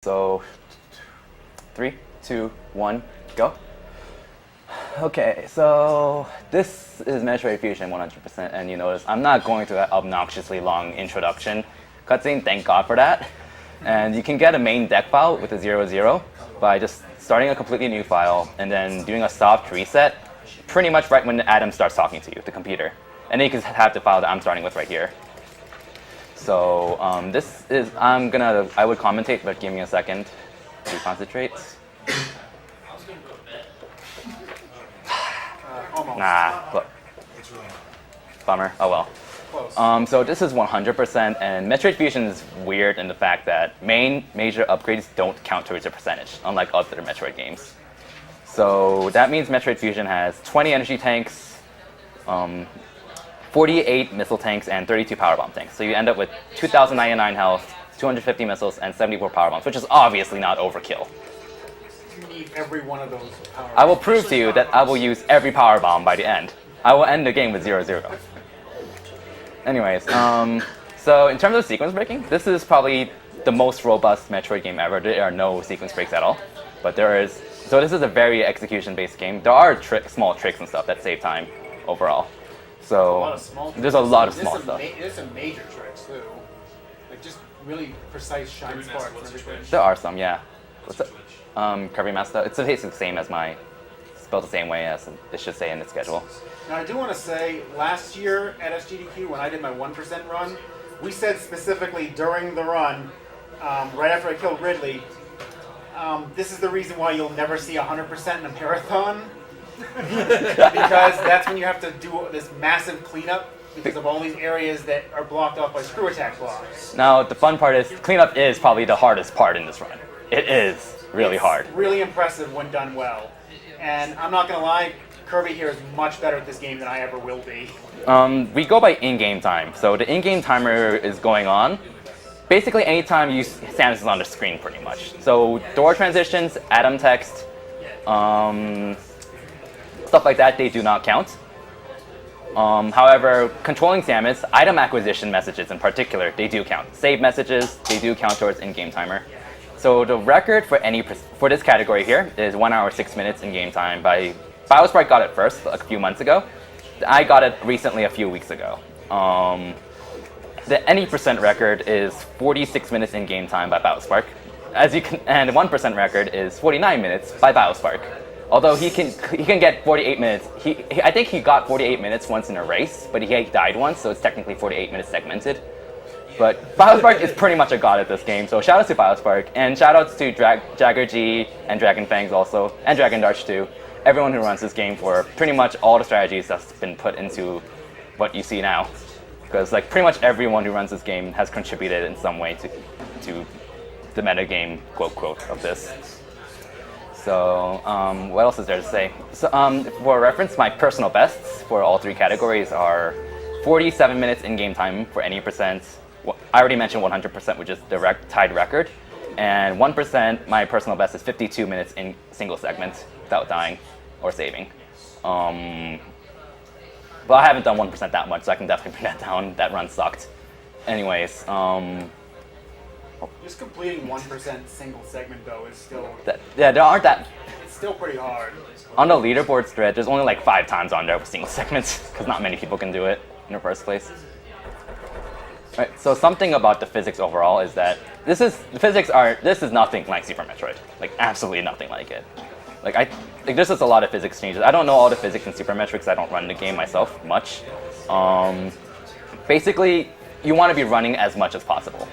So, 3, 2, 1, go. Okay, so this is Metroid Fusion 100%, and you notice I'm not going through that obnoxiously long introduction cutscene, thank God for that. And you can get a main deck file with a 0, by just starting a completely new file and then doing a soft reset pretty much right when Adam starts talking to you, the computer. And then you can have the file that I'm starting with right here. So this is, I would commentate, but give me a second to concentrate. Nah, look. Bummer, oh well. So this is 100%, and Metroid Fusion is weird in the fact that major upgrades don't count towards a percentage, unlike other Metroid games. So that means Metroid Fusion has 20 energy tanks, 48 missile tanks, and 32 power bomb tanks. So you end up with 2,099 health, 250 missiles, and 74 power bombs, which is obviously not overkill. You need every one of those power bombs. I will prove to you that I will use every power bomb by the end. I will end the game with 0-0. Anyways, so in terms of sequence breaking, this is probably the most robust Metroid game ever. There are no sequence breaks at all, but there is. So this is a very execution-based game. There are small tricks and stuff that save time overall. So there's a lot of small stuff. There's some major tricks too, like just really precise shine sparks and everything. There are some, yeah. What's it? Kirbymastah. It's basically the same as spelled the same way as it should say in the schedule. Now I do want to say, last year at SGDQ when I did my 1% run, we said specifically during the run, right after I killed Ridley, this is the reason why you'll never see 100% in a marathon. Because that's when you have to do this massive cleanup because of all these areas that are blocked off by screw attack blocks. Now the fun part is cleanup is probably the hardest part in this run. It is really hard. Really impressive when done well. And I'm not gonna lie, Kirby here is much better at this game than I ever will be. We go by in-game time. So the in-game timer is going on. Basically anytime Samus is on the screen pretty much. So door transitions, Adam text, stuff like that, they do not count. However, controlling Samus, item acquisition messages in particular, they do count. Save messages, they do count towards in-game timer. So the record for this category here is 1 hour 6 minutes in-game time. BioSpark got it first, like a few months ago. I got it recently a few weeks ago. The any percent record is 46 minutes in-game time by BioSpark. And the 1% record is 49 minutes by BioSpark. Although he can get 48 minutes. I think he got 48 minutes once in a race, but he died once, so it's technically 48 minutes segmented. But BioSpark is pretty much a god at this game, so shoutouts to BioSpark, and shoutouts to Jagger G and Dragon Fangs also, and Dragon Darch too. Everyone who runs this game for pretty much all the strategies that's been put into what you see now. Because like pretty much everyone who runs this game has contributed in some way to the metagame quote of this. So what else is there to say? So for reference, my personal bests for all three categories are 47 minutes in-game time for any percent. I already mentioned 100%, which is the tied record. And 1%, my personal best is 52 minutes in single segment without dying or saving. But I haven't done 1% that much, so I can definitely bring that down. That run sucked. Anyways, just completing 1% single segment though is still... there aren't that... It's still pretty hard. On the leaderboard thread, there's only like 5 times on there with single segments, because not many people can do it in the first place. Right, so something about the physics overall is that this is nothing like Super Metroid. Like absolutely nothing like it. Like this is a lot of physics changes. I don't know all the physics in Super Metroid because I don't run the game myself much. Basically, you want to be running as much as possible.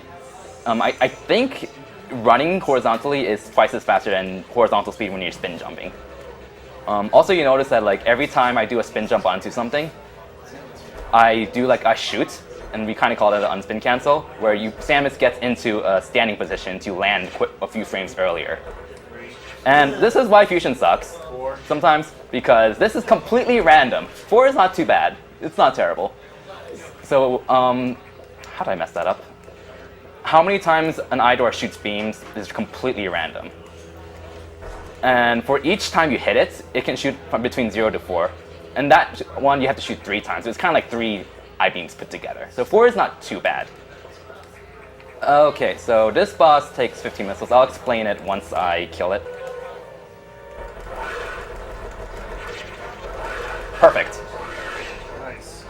I think running horizontally is twice as faster than horizontal speed when you're spin jumping. Also, you notice that like every time I do a spin jump onto something, I do like a shoot, and we kind of call that an unspin cancel, where Samus gets into a standing position to land a few frames earlier. And this is why Fusion sucks sometimes, because this is completely random. 4 is not too bad. It's not terrible. So, how did I mess that up? How many times an Idor shoots beams is completely random. And for each time you hit it, it can shoot from between 0 to 4. And that one you have to shoot 3 times. So it's kind of like 3 I-beams put together. So 4 is not too bad. Okay, so this boss takes 15 missiles. I'll explain it once I kill it. Perfect. Nice.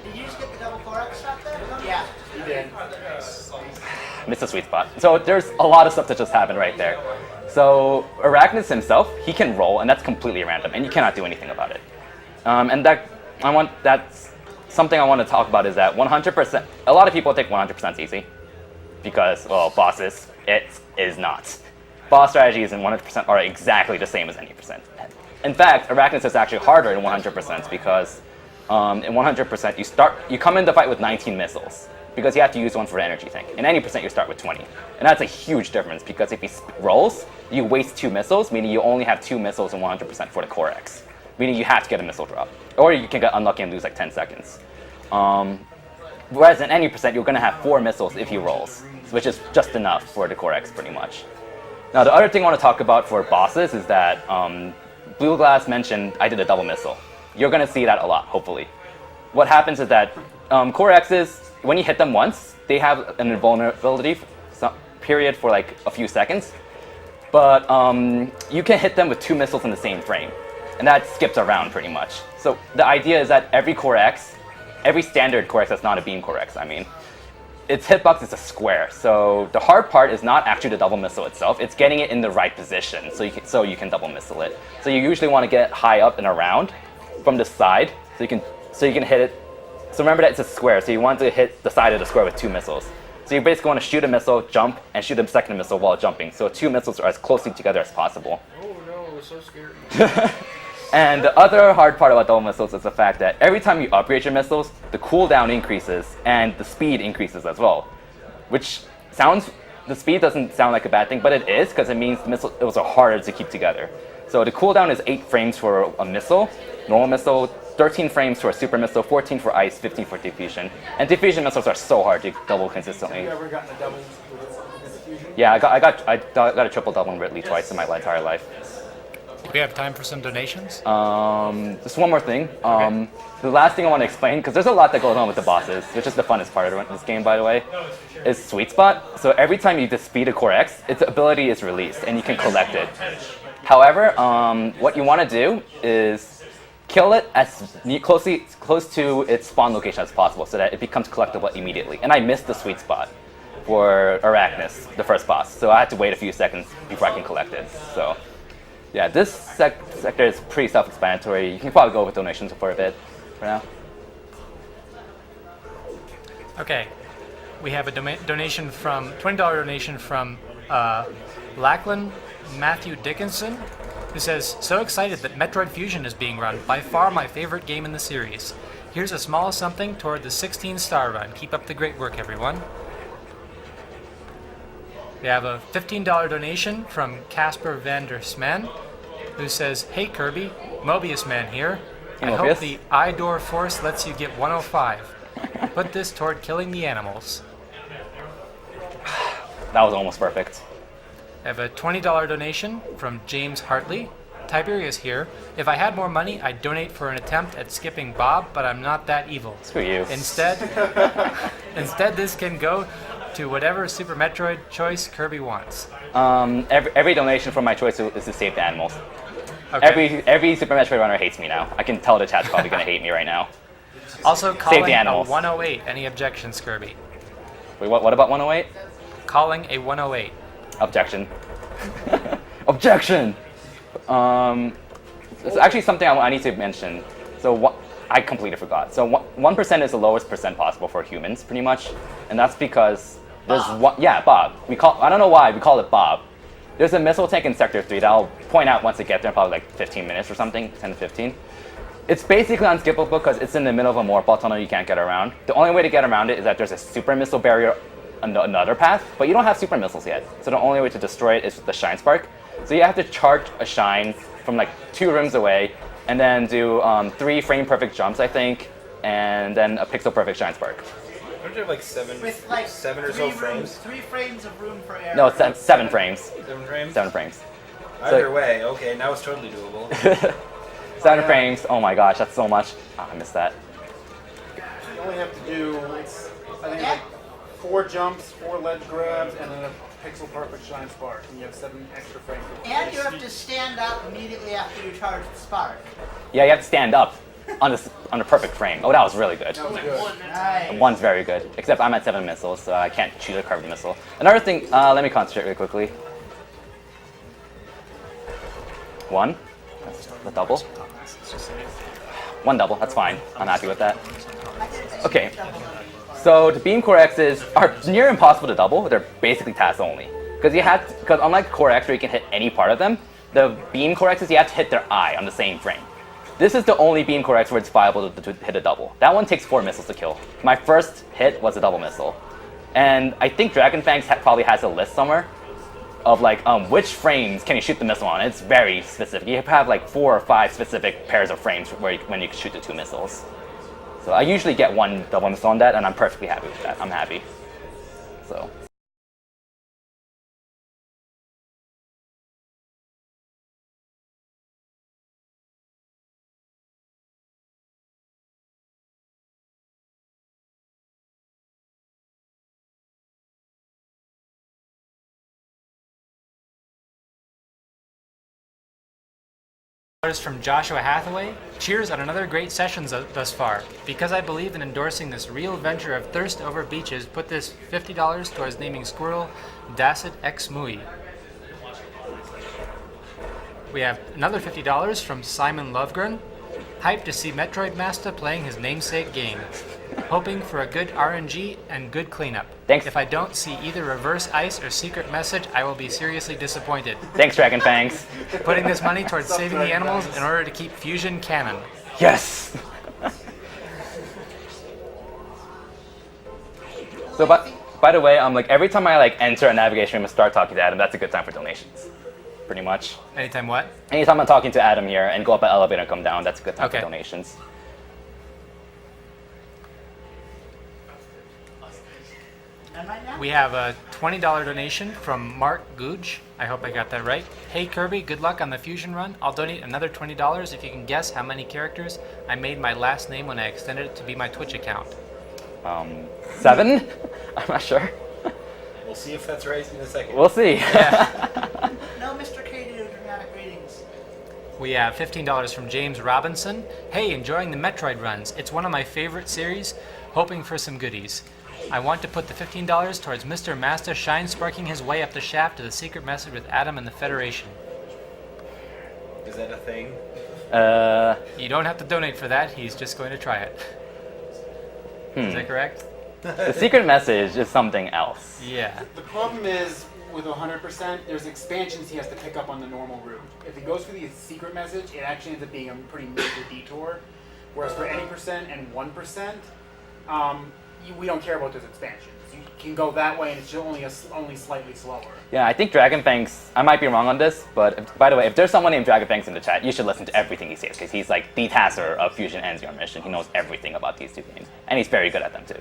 Did you just get the double Korak shot there? Yeah. You did. Missed the sweet spot. So there's a lot of stuff that just happened right there. So Arachnus himself, he can roll, and that's completely random, and you cannot do anything about it. And that's something I want to talk about is that 100%. A lot of people think 100% is easy because, well, bosses, it is not. Boss strategies in 100% are exactly the same as any percent. In fact, Arachnus is actually harder in 100% because in 100% you come in the fight with 19 missiles because you have to use one for energy tank. In any percent, you start with 20, and that's a huge difference because if he rolls, you waste 2 missiles, meaning you only have 2 missiles in 100% for the Core X, meaning you have to get a missile drop, or you can get unlucky and lose like 10 seconds. Whereas in any percent, you're going to have 4 missiles if he rolls, which is just enough for the Core X pretty much. Now, the other thing I want to talk about for bosses is that Blue Glass mentioned I did a double missile. You're going to see that a lot, hopefully. What happens is that Core X's, when you hit them once, they have an invulnerability period for like a few seconds, but you can hit them with 2 missiles in the same frame, and that skips around pretty much. So the idea is that every Core X, every standard Core X that's not a beam Core X, I mean, its hitbox is a square. So the hard part is not actually the double missile itself, it's getting it in the right position so you can double missile it. So you usually want to get high up and around from the side so you can hit it. So remember that it's a square, so you want to hit the side of the square with 2 missiles. So you basically want to shoot a missile, jump, and shoot a second missile while jumping. So 2 missiles are as closely together as possible. Oh no, so scary. And the other hard part about double missiles is the fact that every time you upgrade your missiles, the cooldown increases and the speed increases as well. The speed doesn't sound like a bad thing, but it is because it means the missiles are harder to keep together. So the cooldown is 8 frames for a missile, normal missile, 13 frames for a super missile, 14 for ice, 15 for diffusion. And diffusion missiles are so hard to double consistently. Have you ever gotten a double with diffusion? Yeah, I got a triple double in Ridley twice in my entire life. Do we have time for some donations? Just one more thing. The last thing I want to explain, because there's a lot that goes on with the bosses, which is the funnest part of this game, by the way, is Sweet Spot. So every time you defeat a Core X, its ability is released, and you can collect it. However, what you want to do is kill it as close to its spawn location as possible, so that it becomes collectible immediately. And I missed the Sweet Spot for Arachnus, the first boss, so I had to wait a few seconds before I can collect it. So. Yeah, this sector is pretty self-explanatory. You can probably go with donations for a bit for now. Okay, we have a donation from $20 donation from Lachlan Matthew Dickinson, who says, "So excited that Metroid Fusion is being run. By far my favorite game in the series. Here's a small something toward the 16-star run. Keep up the great work, everyone." We have a $15 donation from Casper van der Sman, who says, "Hey Kirby, Mobius Man here. I hope the Idor Force lets you get 105. Put this toward killing the animals." That was almost perfect. I have a $20 donation from James Hartley. "Tiberius here. If I had more money, I'd donate for an attempt at skipping Bob, but I'm not that evil. Screw you. Instead, this can go to whatever Super Metroid choice Kirby wants." Every donation from my choice is to save the animals. Okay. Every Super Metroid runner hates me now. I can tell the chat's probably going to hate me right now. Also calling the a animals. 108. Any objections, Kirby? Wait, what about 108? Calling a 108. Objection. Objection! It's actually something I need to mention. So I completely forgot. So 1% is the lowest percent possible for humans, pretty much, and that's because there's one. Yeah, Bob. I don't know why we call it Bob. There's a missile tank in Sector 3 that I'll point out once I get there, probably like 15 minutes or something, 10 to 15. It's basically unskippable because it's in the middle of a Morphle tunnel you can't get around. The only way to get around it is that there's a super missile barrier on another path, but you don't have super missiles yet. So the only way to destroy it is the Shine Spark. So you have to charge a Shine from like 2 rooms away, and then do 3 frame perfect jumps, I think, and then a pixel perfect Shine Spark. Don't you have like seven or so frames? 3 frames of room for error. No, it's 7 frames. 7 frames? 7 frames. Either way, okay, now it's totally doable. 7 frames. Oh my gosh, that's so much. I missed that. You only have to do, I think it's like 4 jumps, 4 ledge grabs, and then a pixel perfect shine spark. And you have 7 extra frames. And you have to stand up immediately after you charge the spark. Yeah, you have to stand up on the perfect frame. Oh, that was really good. That was good. Nice. 1's very good, except I'm at 7 missiles, so I can't shoot a Kirby missile. Another thing, let me concentrate really quickly. 1, that's the double. 1 double, that's fine. I'm happy with that. Okay, so the beam core X's are near impossible to double. They're basically task only. Because unlike core X where you can hit any part of them, the beam core X's you have to hit their eye on the same frame. This is the only beam core X where it's viable to hit a double. That one takes 4 missiles to kill. My first hit was a double missile. And I think Dragon Fangs probably has a list somewhere of like which frames can you shoot the missile on. It's very specific. You have like 4 or 5 specific pairs of frames when you can shoot the 2 missiles. So I usually get 1 double missile on that, and I'm perfectly happy with that. I'm happy. So. From Joshua Hathaway. Cheers on another great session thus far. Because I believe in endorsing this real venture of thirst over beaches, put this $50 towards naming Squirrel Dasset X Mui. We have another $50 from Simon Lovegren. Hyped to see Metroidmastah playing his namesake game. Hoping for a good RNG and good cleanup. Thanks. If I don't see either reverse ice or secret message, I will be seriously disappointed. Thanks, Dragon Fangs. Putting this money towards saving the animals in order to keep Fusion canon. Yes. So, by the way, like every time I like enter a navigation room and start talking to Adam, that's a good time for donations. Pretty much. Anytime what? Anytime I'm talking to Adam here and go up an elevator and come down, that's a good time Okay. for donations. We have a $20 donation from Mark Googe. I hope I got that right. Hey Kirby, good luck on the Fusion run. I'll donate another $20 if you can guess how many characters I made my last name when I extended it to be my Twitch account. 7? I'm not sure. We'll see if that's right in a second. We'll see. No, Mr. K to dramatic ratings. We have $15 from James Robinson. Hey, enjoying the Metroid runs. It's one of my favorite series. Hoping for some goodies. I want to put the $15 towards Mr. Mastah shine sparking his way up the shaft to the secret message with Adam and the Federation. Is that a thing? You don't have to donate for that, he's just going to try it. Is that correct? The secret message is something else. Yeah. The problem is, with 100%, there's expansions he has to pick up on the normal route. If he goes for the secret message, it actually ends up being a pretty major detour. Whereas for any percent and 1%, we don't care about those expansions. You can go that way, and it's only slightly slower. Yeah, I think Dragon Fangs, I might be wrong on this, but by the way, if there's someone named Dragon Fangs in the chat, you should listen to everything he says, because he's like the tasker of Fusion and Zero Mission. He knows everything about these 2 games, and he's very good at them too.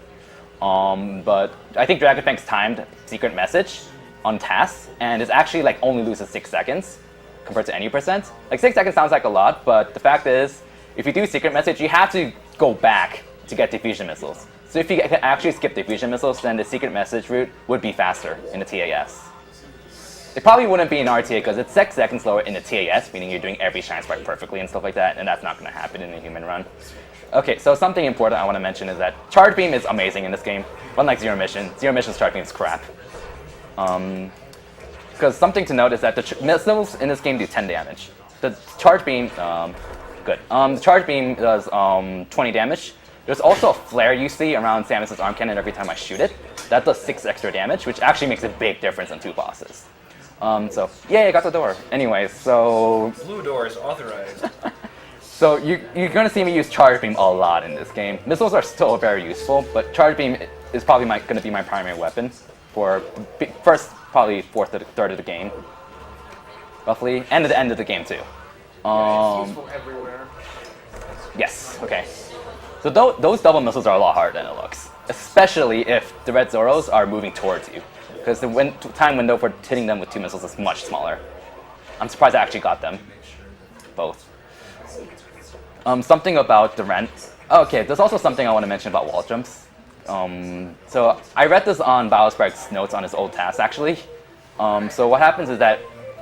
But I think Dragon Fangs timed secret message on tasks, and it actually like only loses 6 seconds compared to any percent. Like 6 seconds sounds like a lot, but the fact is, if you do secret message, you have to go back to get diffusion missiles. So if you can actually skip diffusion missiles, then the secret message route would be faster in the TAS. It probably wouldn't be in RTA because it's 6 seconds slower in the TAS, meaning you're doing every shine spark perfectly and stuff like that, and that's not going to happen in a human run. Okay, so something important I want to mention is that Charge Beam is amazing in this game. Unlike Zero Mission, Zero Mission's Charge Beam is crap. Because something to note is that the missiles in this game do 10 damage. The Charge Beam, good. The Charge Beam does 20 damage. There's also a flare you see around Samus's arm cannon every time I shoot it. That does 6 extra damage, which actually makes a big difference in 2 bosses. So, yay, I got the door. Anyways, so... Blue door is authorized. So you're going to see me use Charge Beam a lot in this game. Missiles are still very useful, but Charge Beam is probably going to be my primary weapon for first, probably fourth or third of the game, roughly, and at the end of the game too. It's useful everywhere. Yes, okay. So those double missiles are a lot harder than it looks, especially if the red Zoros are moving towards you, because the time window for hitting them with 2 missiles is much smaller. I'm surprised I actually got them, both. Something about the rent. Okay, there's also something I want to mention about wall jumps. So I read this on Bowspark's notes on his old task, actually. So what happens is that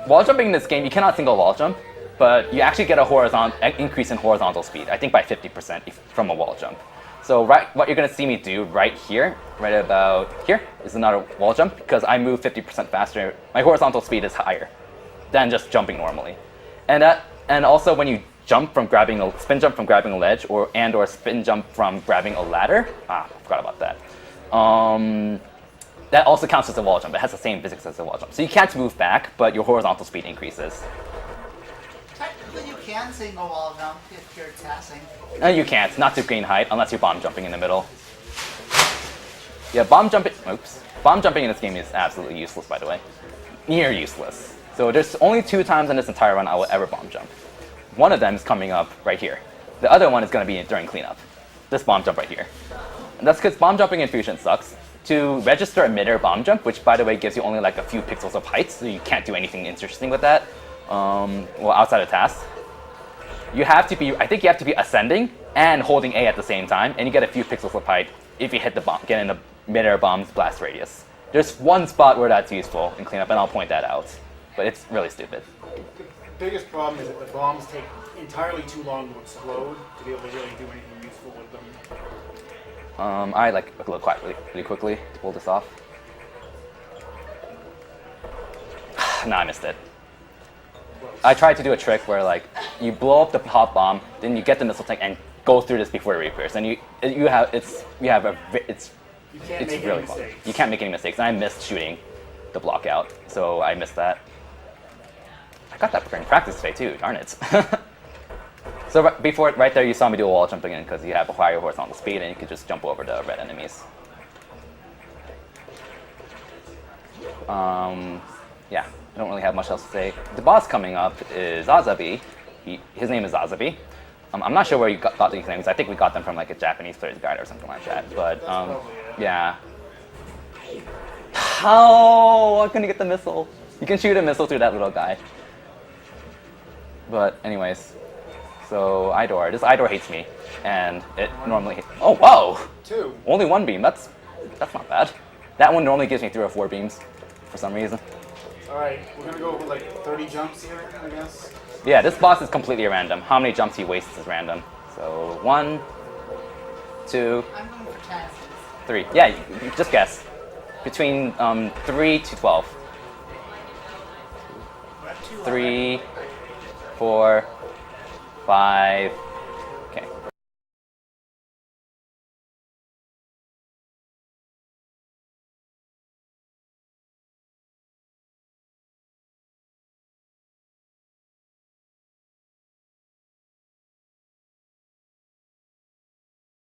wall jumping in this game, you cannot single wall jump, but you actually get a horizontal increase in horizontal speed, I think by 50% from a wall jump. So what you're going to see me do right here, right about here, is another wall jump, because I move 50% faster. My horizontal speed is higher than just jumping normally. And also when you jump from grabbing a spin jump from grabbing a ledge, or spin jump from grabbing a ladder. I forgot about that. That also counts as a wall jump. It has the same physics as a wall jump. So you can't move back, but your horizontal speed increases. Technically, you can single wall jump if you're passing. No, you can't. Not to gain height, unless you're bomb jumping in the middle. Yeah, bomb jumping. Oops. Bomb jumping in this game is absolutely useless, by the way. Near useless. So there's only 2 times in this entire run I will ever bomb jump. One of them is coming up right here. The other one is going to be during cleanup. This bomb jump right here. And that's because bomb jumping in Fusion sucks. To register a mid-air bomb jump, which by the way gives you only like a few pixels of height, so you can't do anything interesting with that, well, outside of tasks, I think you have to be ascending and holding A at the same time, and you get a few pixels of height if you hit the bomb, get in the mid-air bomb's blast radius. There's one spot where that's useful in cleanup, and I'll point that out, but it's really stupid. The biggest problem is that the bombs take entirely too long to explode to be able to really do anything useful with them. I like a little quiet really quickly to pull this off. No, I missed it. I tried to do a trick where like you blow up the hot bomb, then you get the missile tank and go through this before it reappears, and it's really fun. You can't make any mistakes, and I missed shooting the block out, so I missed that. I got that in practice today too. Darn it. So right there, you saw me do a wall jump again because you have a higher horizontal speed and you can just jump over the red enemies. Yeah, I don't really have much else to say. The boss coming up is Azabi. His name is Azabi. I'm not sure where you got these things. I think we got them from like a Japanese player's guide or something like that. But yeah. How? I'm gonna get the missile. You can shoot a missile through that little guy. But anyways. So Idor, this Idor hates me, and it normally hits. Oh whoa! 2. Only 1 beam. That's not bad. That one normally gives me 3 or 4 beams, for some reason. All right, we're gonna go with like 30 jumps here, I guess. Yeah, this boss is completely random. How many jumps he wastes is random. So 1, 2, I'm going for 10. 3. Yeah, you just guess. Between 3 to 12. 3, 4, 5. Okay.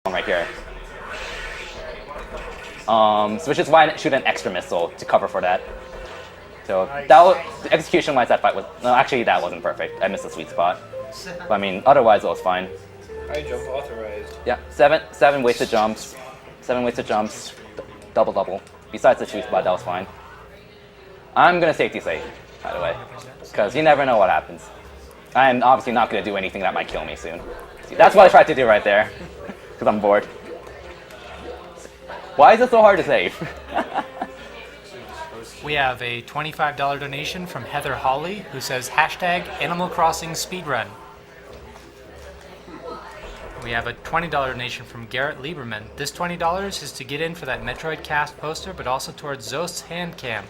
Right here. Which is why I shoot an extra missile to cover for that. So the execution-wise, that fight was actually that wasn't perfect. I missed the sweet spot. But I mean, otherwise it was fine. I jump authorized. Yeah, seven wasted jumps. 7 wasted jumps. Double. Besides the sweet spot, that was fine. I'm gonna safety save, by the way, because you never know what happens. I'm obviously not gonna do anything that might kill me soon. See, that's what I tried to do right there, because I'm bored. Why is it so hard to save? We have a $25 donation from Heather Hawley, who says hashtag Animal Crossing speedrun. We have a $20 donation from Garrett Lieberman. This $20 is to get in for that Metroid cast poster, but also towards Zost's hand cam.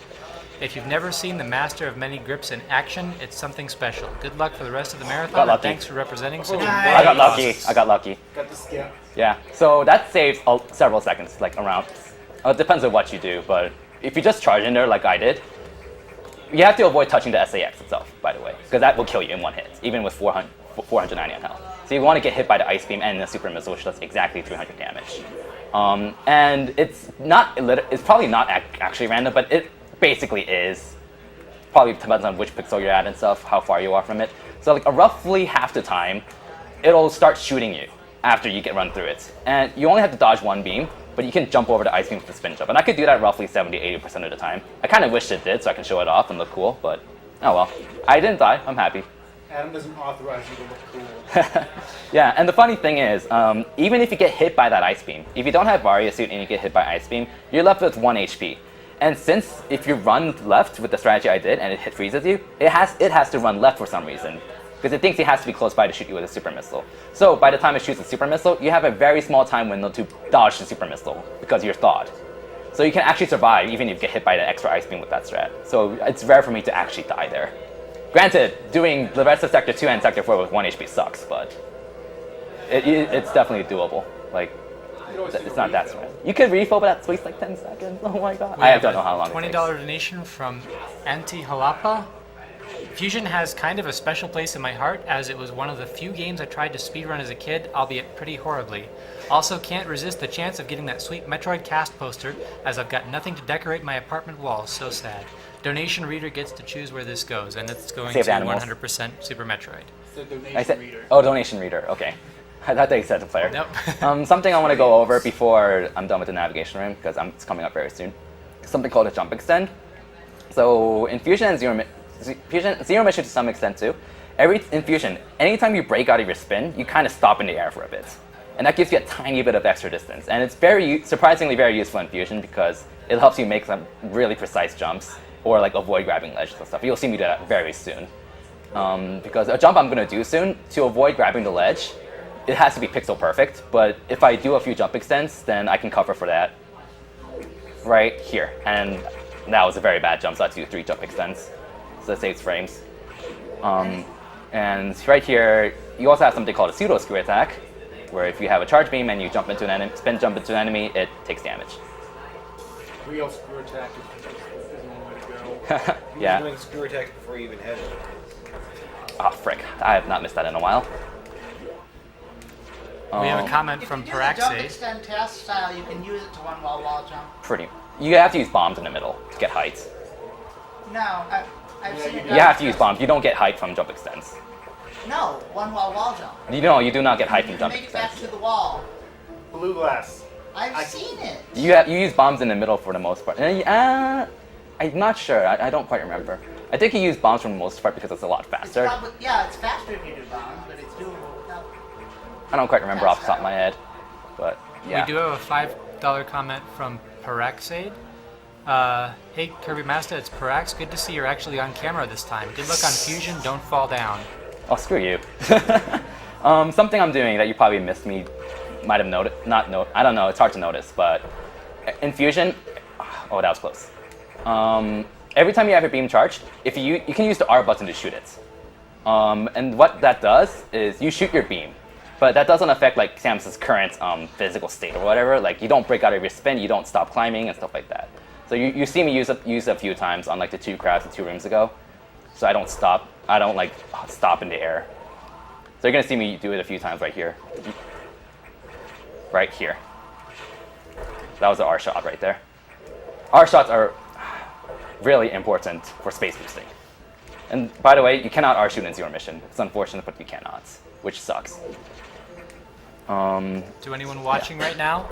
If you've never seen the Master of Many Grips in action, it's something special. Good luck for the rest of the marathon, and thanks for representing such a I got lucky. Got the skip. Yeah, so that saves several seconds, like around. It depends on what you do, but if you just charge in there like I did, you have to avoid touching the SAX itself, by the way, because that will kill you in one hit, even with 490 on health. So you want to get hit by the ice beam and the super missile, which does exactly 300 damage. And it's probably not actually random, but it basically is. Probably depends on which pixel you're at and stuff, how far you are from it. So like roughly half the time, it'll start shooting you after you run through it. And you only have to dodge 1 beam, but you can jump over the ice beam with the spin jump. And I could do that roughly 70-80% of the time. I kind of wish it did so I can show it off and look cool, but oh well. I didn't die, I'm happy. Adam doesn't authorize you to look cool. Yeah, and the funny thing is, even if you get hit by that ice beam, if you don't have Varia suit and you get hit by ice beam, you're left with 1 HP. And since if you run left with the strategy I did and it freezes you, it has to run left for some reason, because it thinks it has to be close by to shoot you with a super missile. So by the time it shoots a super missile, you have a very small time window to dodge the super missile because you're thawed. So you can actually survive even if you get hit by the extra ice beam with that strat. So it's rare for me to actually die there. Granted, doing the rest of Sector 2 and Sector 4 with 1 HP sucks, but it's definitely doable. Like, it's not that smart. You could refill, but that wastes like 10 seconds. Oh my god. I don't know how long it takes. $20 donation from Anti-Jalapa. Fusion has kind of a special place in my heart, as it was one of the few games I tried to speedrun as a kid, albeit pretty horribly. Also can't resist the chance of getting that sweet Metroid cast poster, as I've got nothing to decorate my apartment walls. So sad. Donation reader gets to choose where this goes, and it's going Save to animals. 100% Super Metroid. It's a donation I said, reader. oh, donation reader. Okay. I thought they said to player. Nope. Something I want to go over before I'm done with the navigation room, because it's coming up very soon. Something called a jump extend. So in Fusion and Zero Mission to some extent too, in Fusion, anytime you break out of your spin, you kind of stop in the air for a bit. And that gives you a tiny bit of extra distance. And it's surprisingly very useful in Fusion because it helps you make some really precise jumps or like avoid grabbing ledges and stuff. You'll see me do that very soon. Because a jump I'm going to do soon, to avoid grabbing the ledge, it has to be pixel perfect. But if I do a few jump extends, then I can cover for that right here. And that was a very bad jump, so I have to do 3 jump extends. So that saves frames. And right here, you also have something called a pseudo screw attack, where if you have a charge beam and you jump into an enemy, spin jump into an enemy, it takes damage. Real screw attack is one way to go. Yeah. Doing screw attack before you even had it. Oh, frick. I have not missed that in a while. We have a comment If from you do the jump Paraxade. extend task style, you can use it to one wall jump. You have to use bombs in the middle to get height. No, I've seen it. You have to use bombs. You don't get height from jump extends. No, one wall jump. You do not get height from You jump make it back extends. to the wall. Blue glass. I've seen it. You use bombs in the middle for the most part. I'm not sure. I don't quite remember. I think you use bombs for the most part because it's a lot faster. It's faster if you do bombs, but it's doable without. I don't quite remember off the top of my head, but yeah. We do have a $5 comment from Paraxade. Hey Kirbymastah, it's Parax. Good to see you're actually on camera this time. Good luck on Fusion, don't fall down. Oh, screw you. Something I'm doing that you probably missed me, might have noticed, I don't know, it's hard to notice, but in Fusion, oh, that was close. Every time you have your beam charged, you can use the R button to shoot it. And what that does is you shoot your beam, but that doesn't affect like Samus's current physical state or whatever. Like you don't break out of your spin, you don't stop climbing and stuff like that. So you see me use it a few times on like the 2 crafts and 2 rooms ago. So I don't stop in the air. So you're gonna see me do it a few times right here. Right here. That was the R shot right there. R shots are really important for space boosting. And by the way, you cannot R shoot in Zero Mission. It's unfortunate, but you cannot, which sucks. To anyone watching right now,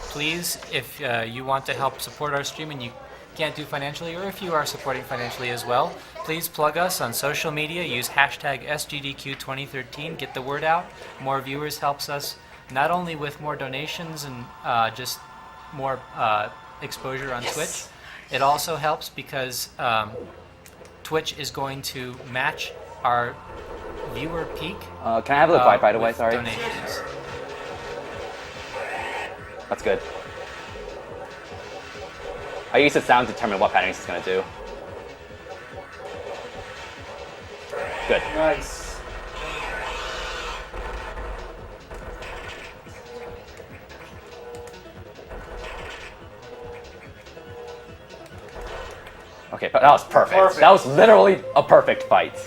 please, if you want to help support our stream and you can't do financially, or if you are supporting financially as well, please plug us on social media. Use hashtag SGDQ2013. Get the word out. More viewers helps us not only with more donations and just more exposure on Twitch. It also helps because Twitch is going to match our viewer peak. Can I have a look by the way? with Sorry. donations. That's good. I use the sound to determine what pattern it's going to do. Good. Nice. Okay, but that was perfect. Perfect. That was literally a perfect fight.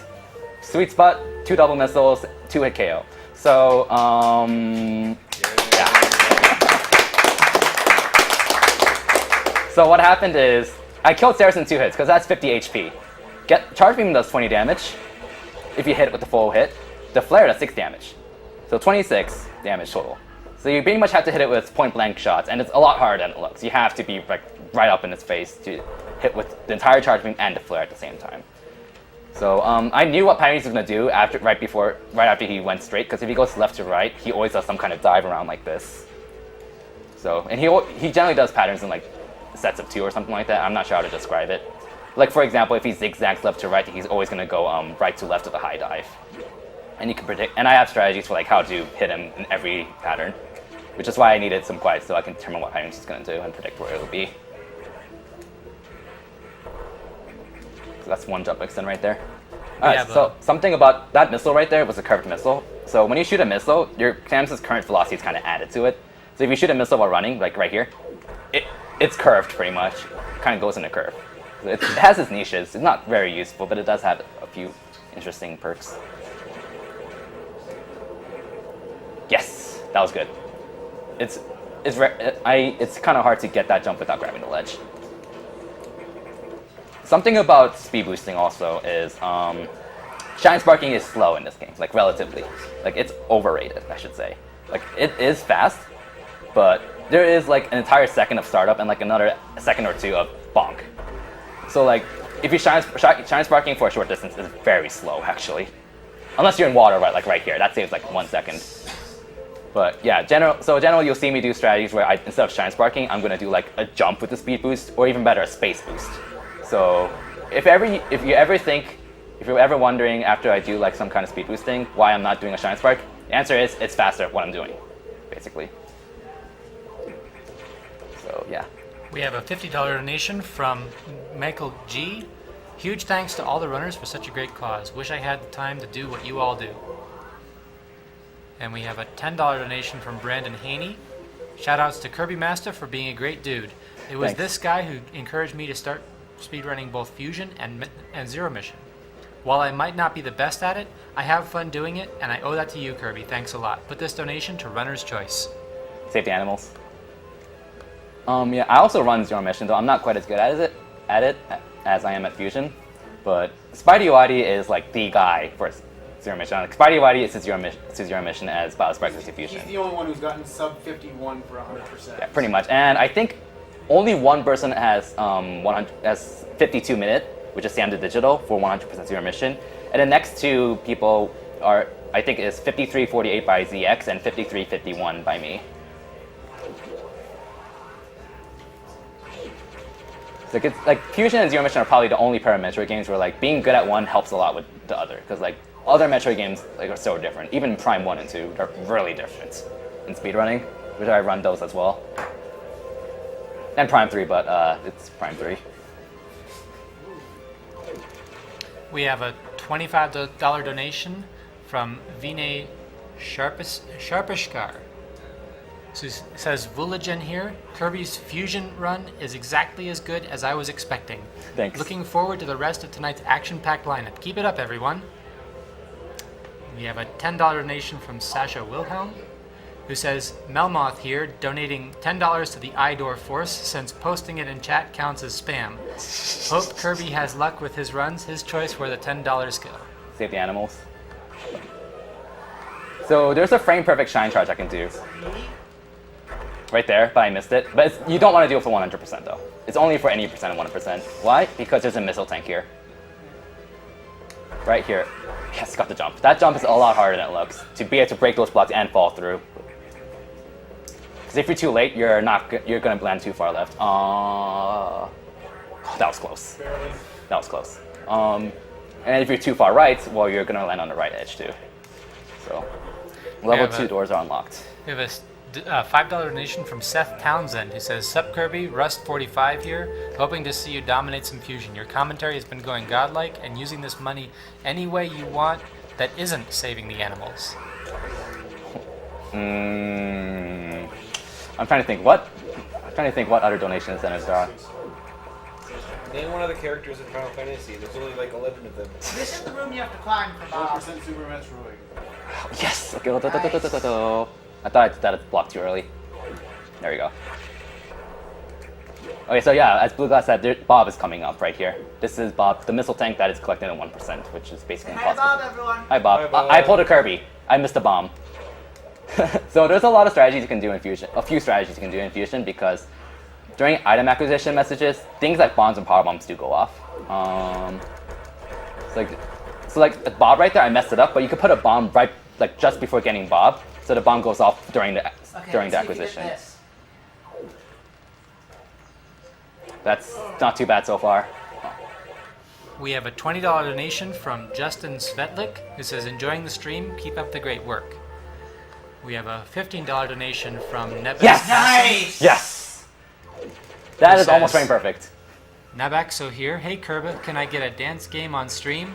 Sweet spot, 2 double missiles, 2 hit KO. So, yeah. So what happened is, I killed Ceres in 2 hits, because that's 50 HP. Charge Beam does 20 damage, if you hit it with the full hit. The Flare does 6 damage. So 26 damage total. So you pretty much have to hit it with point blank shots, and it's a lot harder than it looks. You have to be like right up in its face to hit with the entire Charge Beam and the Flare at the same time. So I knew what pattern he was gonna do right after he went straight, because if he goes left to right, he always does some kind of dive around like this. So, and he generally does patterns in like sets of 2 or something like that. I'm not sure how to describe it. Like for example, if he zigzags left to right, he's always gonna go right to left with a high dive. And you can predict, and I have strategies for like how to hit him in every pattern, which is why I needed some quiet so I can determine what patterns he's gonna do and predict where it will be. So that's one jump extend right there. Alright, so something about that missile right there was a curved missile. So when you shoot a missile, your Samus's current velocity is kind of added to it. So if you shoot a missile while running, like right here, it's curved pretty much. It kind of goes in a curve. So it has its niches. It's not very useful, but it does have a few interesting perks. Yes, that was good. It's kind of hard to get that jump without grabbing the ledge. Something about speed boosting also is shine sparking is slow in this game, like relatively. Like it's overrated, I should say. Like it is fast, but there is like an entire second of startup and like another second or 2 of bonk. So like if you shine sparking for a short distance is very slow actually, unless you're in water, right? Like right here, that saves like 1 second. But yeah, generally you'll see me do strategies where instead of shine sparking, I'm gonna do like a jump with the speed boost, or even better, a space boost. So if you're ever wondering after I do like some kind of speed boosting why I'm not doing a shine spark, the answer is it's faster at what I'm doing, basically. So yeah. We have a $50 donation from Michael G. Huge thanks to all the runners for such a great cause. Wish I had the time to do what you all do. And we have a $10 donation from Brandon Haney. Shoutouts to Kirbymastah for being a great dude. It was Thanks. this guy who encouraged me to start speedrunning both Fusion and Zero Mission. While I might not be the best at it, I have fun doing it, and I owe that to you, Kirby. Thanks a lot. Put this donation to Runner's Choice. Save the animals. Yeah, I also run Zero Mission, though I'm not quite as good at it as I am at Fusion. But Spidey Whitey is like the guy for Zero Mission. Like, Spidey Whitey is to Zero Mission as Bowser's is to Fusion. He's the only one who's gotten sub 51 for 100%. Yeah, pretty much. And I think only one person has 52 minute, which is Sam the Digital for 100% Zero Mission. And the next 2 people are, I think, is 5348 by ZX and 5351 by me. So it's like Fusion and Zero Mission are probably the only pair of Metroid games where like being good at one helps a lot with the other, because like other Metroid games like are so different. Even Prime 1 and 2 are really different in speedrunning, which I run those as well. And Prime 3, but it's Prime 3. We have a $25 donation from Vinay Sharpishkar. So it says, Vuligen here. Kirby's Fusion run is exactly as good as I was expecting. Thanks. Looking forward to the rest of tonight's action-packed lineup. Keep it up, everyone. We have a $10 donation from Sasha Wilhelm, who says, Melmoth here, donating $10 to the iDoor Force since posting it in chat counts as spam. Hope Kirby has luck with his runs. His choice where the $10 go. Save the animals. So there's a frame perfect shine charge I can do. Right there, but I missed it. But you don't want to do it for 100% though. It's only for any percent of 1%. Why? Because there's a missile tank here. Right here. Yes, got the jump. That jump is a lot harder than it looks. To be able to break those blocks and fall through. Because if you're too late, you're gonna land too far left. Oh, that was close. Barely. That was close. And if you're too far right, well, you're gonna land on the right edge too. So, level 2 doors are unlocked. We have a $5 donation from Seth Townsend, who says, Sup Kirby, Rust45 here, hoping to see you dominate some Fusion. Your commentary has been going godlike and using this money any way you want that isn't saving the animals. I'm trying to think what other donation incentives there are. Name one of the characters in Final Fantasy. There's only like 11 of them. This is the room you have to climb for Bob. 1% Super Metroid. Yes! Okay, I thought I did that block too early. There we go. Okay, so yeah, as Blue Glass said, Bob is coming up right here. This is Bob, the missile tank that is collecting at 1%, which is basically Hi impossible. Bob, everyone. Hi Bob. Hi, Bob. I pulled a Kirby. I missed a bomb. So there's a lot of strategies you can do in Fusion. A few strategies you can do in Fusion because during item acquisition messages, things like bombs and power bombs do go off. So like the Bob right there, I messed it up, but you could put a bomb right like just before getting Bob, so the bomb goes off during the Okay, let's see if you get acquisition. this. That's not too bad so far. We have a $20 donation from Justin Svetlik, who says, enjoying the stream, keep up the great work. We have a $15 donation from Nebak. Yes! Nice! Yes! That Who is almost says- frame perfect. Nabaxo here. Hey Kirby, can I get a dance game on stream?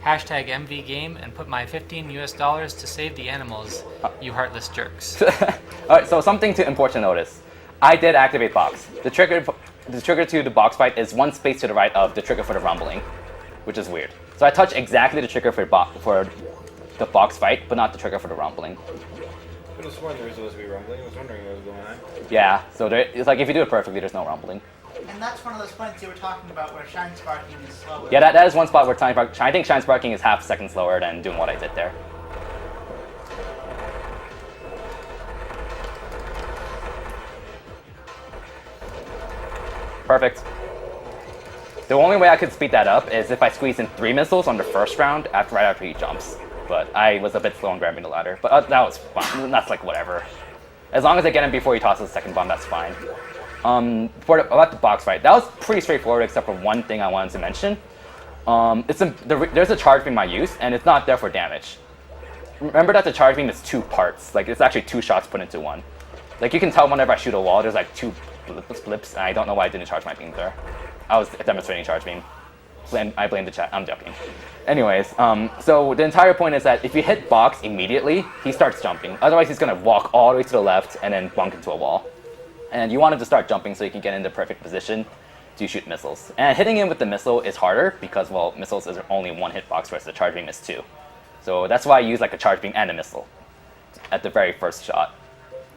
Hashtag MV game and put my $15 to save the animals, you heartless jerks. Alright, so something important to notice. I did activate box. The trigger to the box fight is one space to the right of the trigger for the rumbling, which is weird. So I touched exactly the trigger for the box fight, but not the trigger for the rumbling. I could have sworn there was supposed to be rumbling. I was wondering what was going on. Yeah, so it's like if you do it perfectly, there's no rumbling. And that's one of those points you were talking about where shine sparking is slower. Yeah, that is one spot where I think Shine Sparking is half a second slower than doing what I did there. Perfect. The only way I could speed that up is if I squeeze in 3 missiles on the first round right after he jumps. But I was a bit slow on grabbing the ladder. But that was fine. That's like whatever. As long as I get him before he tosses the second bomb, that's fine. About the box fight, that was pretty straightforward except for one thing I wanted to mention. There's a charge beam I use, and it's not there for damage. Remember that the charge beam is 2 parts. Like, it's actually 2 shots put into one. Like, you can tell whenever I shoot a wall, there's like 2 blips, and I don't know why I didn't charge my beam there. I was demonstrating charge beam. I blame the chat. I'm joking. Anyways, so the entire point is that if you hit box immediately, he starts jumping. Otherwise, he's going to walk all the way to the left and then bunk into a wall. And you want him to start jumping so you can get in the perfect position to shoot missiles. And hitting him with the missile is harder because, well, missiles is only 1 hitbox, whereas the charge beam is 2. So that's why I use like a charge beam and a missile at the very first shot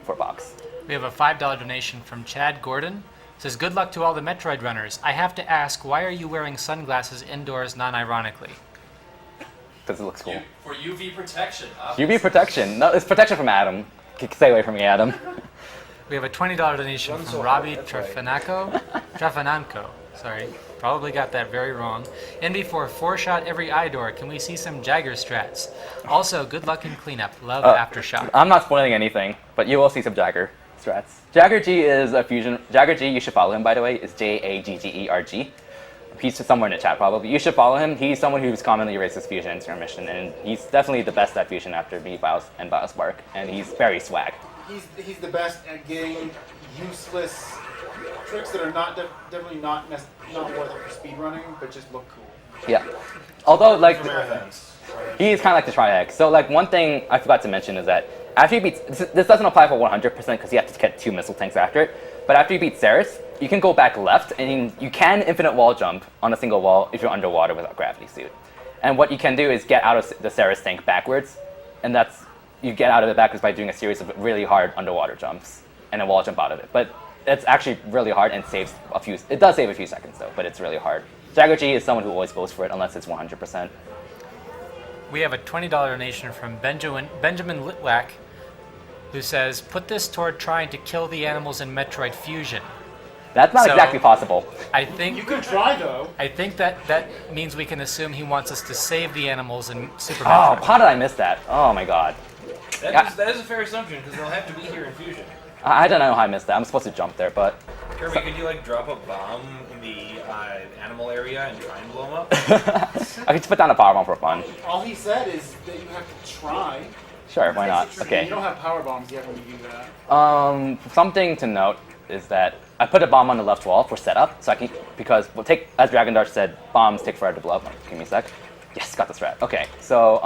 for box. We have a $5 donation from Chad Gordon. It says, good luck to all the Metroid runners. I have to ask, why are you wearing sunglasses indoors non-ironically? Because it looks cool. For UV protection. UV protection. No, it's protection from Adam. Stay away from me, Adam. We have a $20 donation Run from so Robbie hard, that's right. Trafananko. Sorry, probably got that very wrong. NB4 4-shot every eye door. Can we see some Jagger strats? Also, good luck in cleanup. Love Aftershock. I'm not spoiling anything, but you will see some Jagger strats. Jagger G is a fusion. Jagger G, you should follow him, by the way. Is Jaggerg. He's somewhere in the chat, probably. You should follow him. He's someone who's commonly races fusion into your mission, and he's definitely the best at fusion after me, Bios, and Biospark, and he's very swag. He's the best at getting useless tricks that are definitely not worth it for speedrunning, but just look cool. Yeah. Although, like, For marathons. he's kind of like the Tri-X. So, like, one thing I forgot to mention is that after you beat... This doesn't apply for 100% because you have to get 2 missile tanks after it. But after you beat Ceres, you can go back left, and you can infinite wall jump on a single wall if you're underwater without gravity suit. And what you can do is get out of the Ceres tank backwards, and that's... You get out of it backwards by doing a series of really hard underwater jumps, and then wall jump out of it. But it's actually really hard and saves a few... It does save a few seconds, though, but it's really hard. Jagger G is someone who always goes for it unless it's 100%. We have a $20 donation from Benjamin Litwack, who says, put this toward trying to kill the animals in Metroid Fusion. That's not So- exactly possible. I think You could try though. I think that means we can assume he wants us to save the animals in Super Oh, Metroid. how did I miss that? Oh my god. That is a fair assumption because they'll have to be here in Fusion. I don't know how I missed that. I'm supposed to jump there, but... Kirby, could you like drop a bomb in the animal area and try and blow them up? I could just put down a power bomb for fun. All he said is that you have to try. Sure, why not? You Okay. don't have power bombs yet when you do that. Something to note is that I put a bomb on the left wall for setup, so I can... Because, as Dragon Dash said, bombs take forever to blow up. Give me a sec. Yes, got the strat. Okay, so,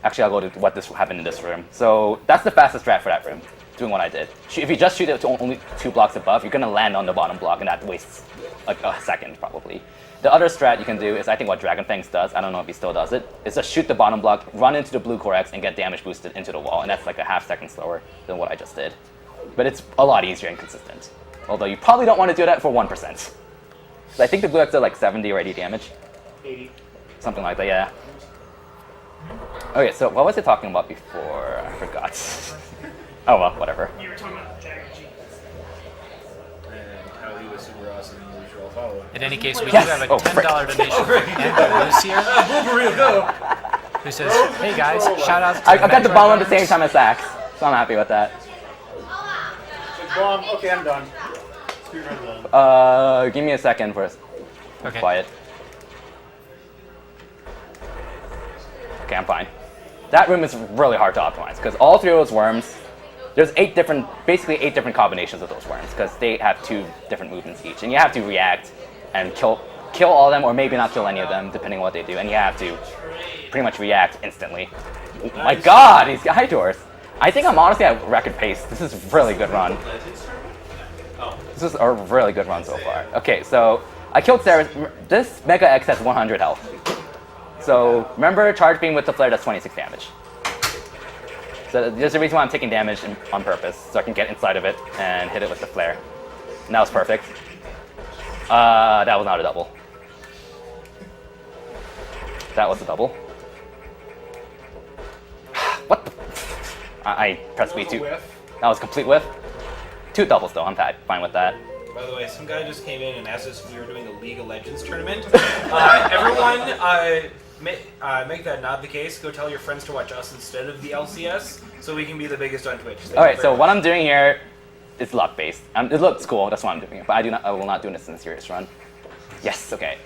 Actually, I'll go to what happened in this room. So that's the fastest strat for that room, doing what I did. If you just shoot it to only 2 blocks above, you're going to land on the bottom block, and that wastes like a second, probably. The other strat you can do is, I think what Dragon Fangs does, I don't know if he still does it, is just shoot the bottom block, run into the blue core X, and get damage boosted into the wall, and that's like a half second slower than what I just did. But it's a lot easier and consistent. Although you probably don't want to do that for 1%. So I think the blue X did like 70 or 80 damage. 80. Something like that, yeah. Okay, so what was I talking about before? I forgot. Oh well, whatever. You were talking about Jagger G. And how he was is super awesome. You should all follow him. In any case, we Yes. do have a Oh, $10 frick. donation from Andrew Lucier, Wolverine, go! who says, "Hey guys, shout out to I got the Metroid bomb at the runners." same time as Sax, so I'm happy with that. Big bomb. Okay, I'm done. Speedrun done. Give me a second for Okay. quiet. Okay, I'm fine. That room is really hard to optimize because all three of those worms, there's basically eight different combinations of those worms because they have 2 different movements each, and you have to react and kill all of them, or maybe not kill any of them, depending on what they do, and you have to pretty much react instantly. Oh my God, these guy doors! I think I'm honestly at record pace. This is a really good run. This is a really good run so far. Okay, so I killed Sarah. This Mega X has 100 health. So remember, charge beam with the flare does 26 damage. So there's a reason why I'm taking damage on purpose, so I can get inside of it and hit it with the flare. And that was perfect. That was not a double. That was a double. What the? I pressed B2. That was a complete whiff. 2 doubles though, I'm fine with that. By the way, some guy just came in and asked us if we were doing a League of Legends tournament. Everyone, make that not the case. Go tell your friends to watch us instead of the LCS, so we can be the biggest on Twitch. Alright, so what I'm doing here is luck based. It looks cool, that's why I'm doing it, but I will not do this in a serious run. Yes, okay.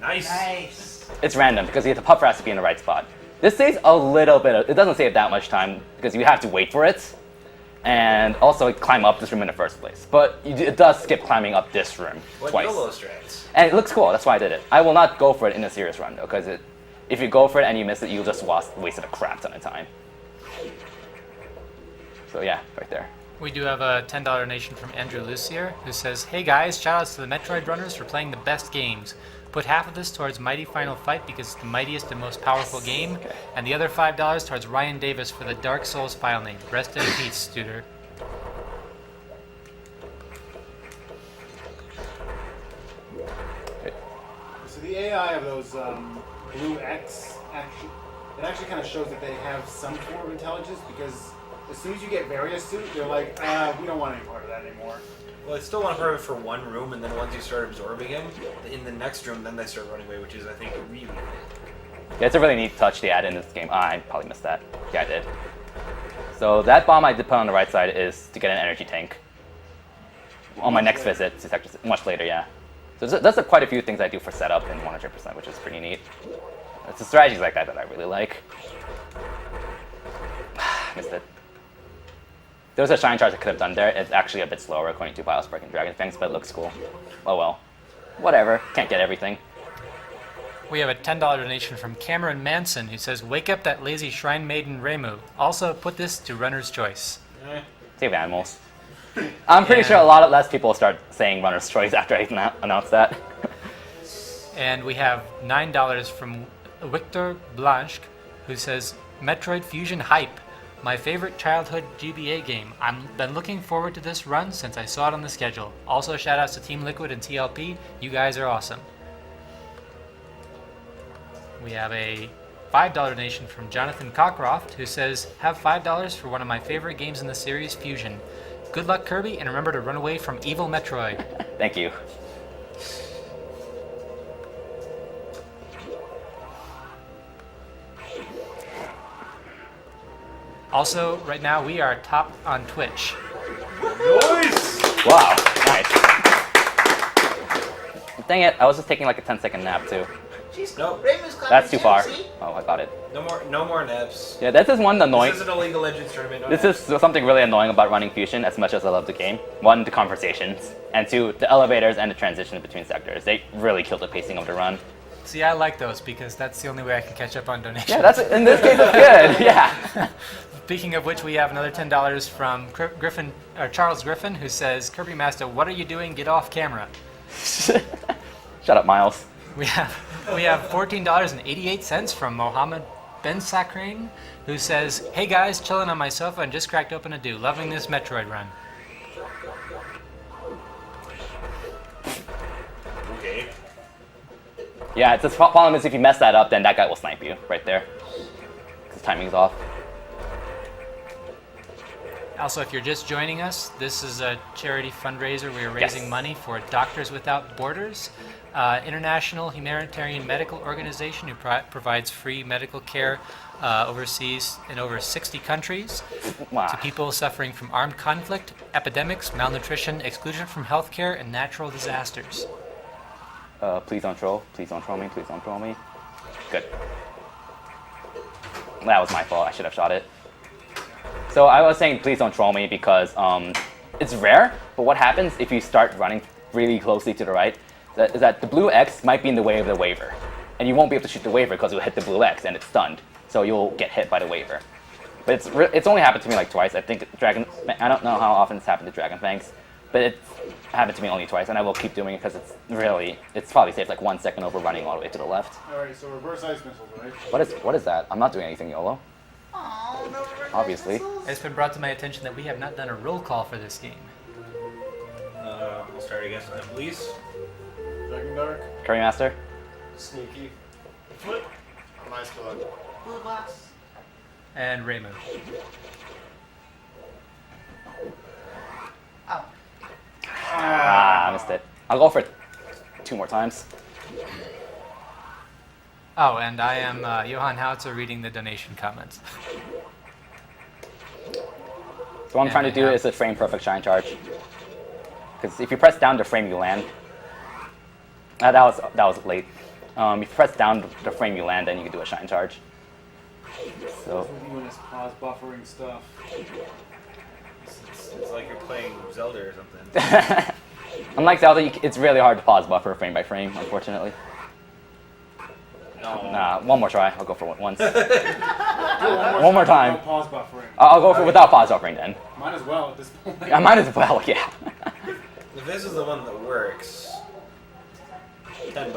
Nice. Nice. It's random because the puffer has to be in the right spot. This saves a little bit it doesn't save that much time because you have to wait for it and also climb up this room in the first place. But it does skip climbing up this room What twice. YOLO strats? And it looks cool, that's why I did it. I will not go for it in a serious run though, because if you go for it and you miss it, you'll just wasted a crap ton of time. So yeah, right there. We do have a $10 donation from Andrew Lucier, who says, "Hey guys, shoutouts to the Metroid runners for playing the best games. Put half of this towards Mighty Final Fight because it's the mightiest and most powerful game, and the other $5 towards Ryan Davis for the Dark Souls file name. Rest in peace, Studer." So the AI of those blue X actually kind of shows that they have some form of intelligence because as soon as you get various suit, they're like, we don't want any part of that anymore. Well, I still want to prove it for one room, and then once you start absorbing him, in the next room, then they start running away, which is, I think, really cool. Yeah, it's a really neat touch they added in this game. I probably missed that. Yeah, I did. So that bomb I did put on the right side is to get an energy tank. On my next visit to Sector much later, yeah. So that's quite a few things I do for setup in 100%, which is pretty neat. It's the strategies like that that I really like. Missed it. There was a shine charge I could have done there. It's actually a bit slower according to Biospark and Dragon Fangs, but it looks cool. Oh well. Whatever. Can't get everything. We have a $10 donation from Cameron Manson, who says, "Wake up that lazy shrine maiden Reimu. Also, put this to runner's choice." Save animals. I'm pretty sure a lot less people start saying runner's choice after I announce that. And we have $9 from Victor Blanche, who says, "Metroid Fusion hype. My favorite childhood GBA game. I've been looking forward to this run since I saw it on the schedule. Also, shoutouts to Team Liquid and TLP. You guys are awesome." We have a $5 donation from Jonathan Cockcroft, who says, "Have $5 for one of my favorite games in the series, Fusion. Good luck, Kirby, and remember to run away from evil Metroid." Thank you. Also, right now we are top on Twitch. Nice! Wow, nice. Dang it, I was just taking like a 10-second nap too. Jeez, Nope. Reimu's coming That's too too, far. see? Oh, I got it. No more naps. Yeah, this is one annoying. This isn't a League of Legends tournament. No This naps. is something really annoying about running Fusion as much as I love the game. One, the conversations, and two, the elevators and the transition between sectors. They really killed the pacing of the run. See, I like those because that's the only way I can catch up on donations. Yeah, that's in this case it's good. Yeah. Speaking of which, we have another $10 from Charles Griffin, who says, "Kirbymastah, what are you doing? Get off camera." Shut up, Miles. We have $14.88 from Mohammed Ben Sakrin, who says, "Hey guys, chilling on my sofa and just cracked open a dew. Loving this Metroid run." Okay. Yeah, it's the problem is if you mess that up, then that guy will snipe you right there. Because timing's off. Also, if you're just joining us, this is a charity fundraiser. We are raising Yes. money for Doctors Without Borders, international humanitarian medical organization who provides free medical care overseas in over 60 countries Wow. to people suffering from armed conflict, epidemics, malnutrition, exclusion from healthcare, and natural disasters. Please don't troll. Please don't troll me. Please don't troll me. Good. That was my fault. I should have shot it. So I was saying please don't troll me because it's rare, but what happens if you start running really closely to the right is that the blue X might be in the way of the waiver. And you won't be able to shoot the waiver because you'll hit the blue X and it's stunned. So you'll get hit by the waiver. But it's only happened to me like twice. I think I don't know how often it's happened to Dragonfangs, but it's happened to me only twice, and I will keep doing it because it's probably saves like 1 second over running all the way to the left. Alright, so reverse ice missiles, right? What is that? I'm not doing anything, YOLO. Oh, no reverse Obviously. missiles? It's been brought to my attention that we have not done a roll call for this game. We'll start again with the police. Dragon Dark. Kirbymastah. Sneaky. Flip. Nice blood. Blue glass. And Raymond. Oh. I missed it. I'll go for it 2 more times. Oh, and I am Johan Hautzer reading the donation comments. So what I'm trying to do is a frame perfect shine charge. Because if you press down to frame you land, that was late. If you press down the frame you land, then you can do a shine charge. So We're doing this pause buffering stuff. It's like you're playing Zelda or something. unlike Zelda, it's really hard to pause buffer frame by frame, unfortunately. No. Nah, one more try. I'll go for it once. One more time. No pause buffering. I'll go for without pause buffering then. Might as well at this point. I might as well, yeah. If this is the one that works, $10. 20.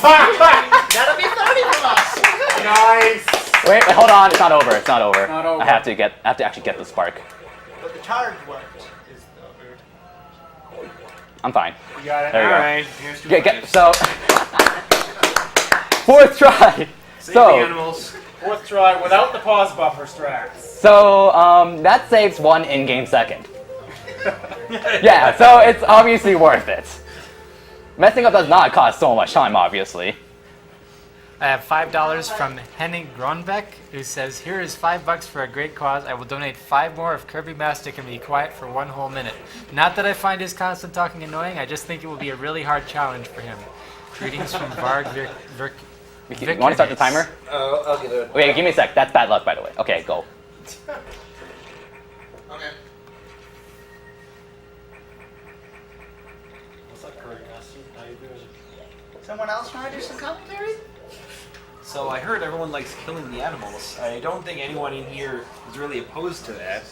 That'll be 30 from us. Nice! Wait, hold on. It's not over. It's not over. Not over. I have to actually get the spark. But the charge worked. Is the I'm fine. You got it. There you go. Alright, here's 2 So, 4th try. Save the So, animals. 4th try without the pause buffer strats. that saves 1 in-game second. Yeah, so it's obviously worth it. Messing up does not cost so much time, obviously. I have $5 from Henning Gronbeck, who says, "Here is $5 for a great cause. I will donate 5 more if Kirbymastah can be quiet for 1 whole minute. Not that I find his constant talking annoying, I just think it will be a really hard challenge for him. Greetings from Varg You want to start the timer? I'll get it. Wait, give me a sec. That's bad luck, by the way. Okay, go. Okay. What's up, Kirbymastah? How you doing? Someone else want to do some commentary? So I heard everyone likes killing the animals. I don't think anyone in here is really opposed to that.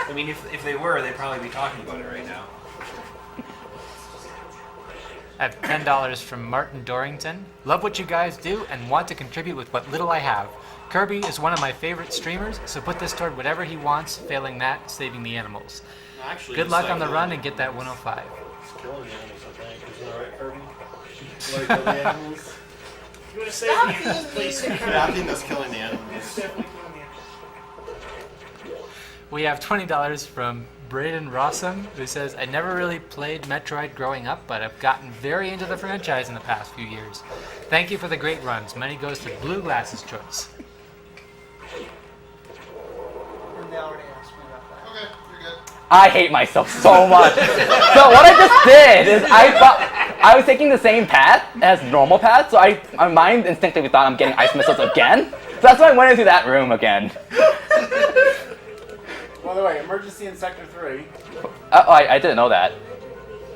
I mean, if they were, they'd probably be talking about it right now. I have $10 from Martin Dorrington. Love what you guys do and want to contribute with what little I have. Kirby is one of my favorite streamers, so put this toward whatever he wants, failing that, saving the animals. Actually, Good it's luck like on the killing run and get that 105. It's killing the animals, I think. Isn't that right, Kirby? Like kill the animals. You want to save the animals, please? Yeah, I think that's killing the animals. We have $20 from Braden Rossum, who says, "I never really played Metroid growing up, but I've gotten very into the franchise in the past few years. Thank you for the great runs. Money goes to Blue Glass's choice." And they already asked me about that. Okay, you're good. I hate myself so much. So what I just did is I was taking the same path as normal path, so my mind instinctively thought I'm getting ice missiles again. So that's why I went into that room again. By the way, emergency in Sector 3. Oh, I didn't know that.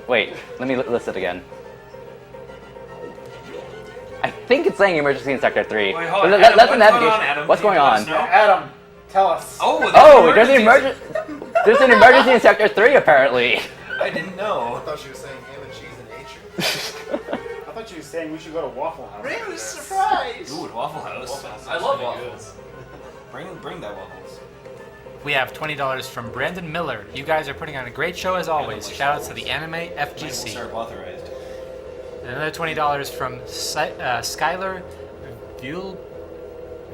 Wait, let me list it again. I think it's saying emergency in Sector 3. Wait, hold on, Let- Adam, let what's the going navigation- on, Adam? What's Can you going let on? us know? Adam, tell us. Oh, There's an emergency in Sector 3 apparently. I didn't I know. thought she was saying ham and cheese in nature. I thought you were saying we should go to Waffle House. Really surprised. Ooh, Waffle House. I love waffles. Bring that waffles. We have $20 from Brandon Miller. You guys are putting on a great show as always. Shoutouts to the Anime FGC. Start authorized. And another $20 from Skylar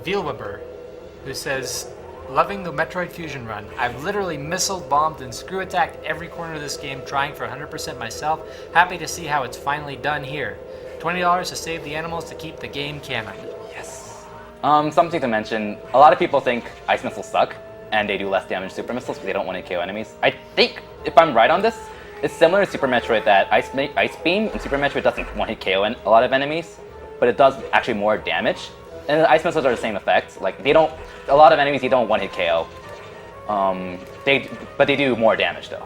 Vielweber. who says, loving the Metroid Fusion run. I've literally missile bombed and screw attacked every corner of this game, trying for 100% myself. Happy to see how it's finally done here. $20 to save the animals to keep the game canon. Yes. Something to mention. A lot of people think ice missiles suck, and they do less damage than super missiles because they don't want to KO enemies. I think, if I'm right on this, it's similar to Super Metroid that Ice Beam in Super Metroid doesn't one-hit KO a lot of enemies, but it does actually more damage. And the ice missiles are the same effect. Like, they don't, a lot of enemies you don't one-hit KO. But they do more damage though.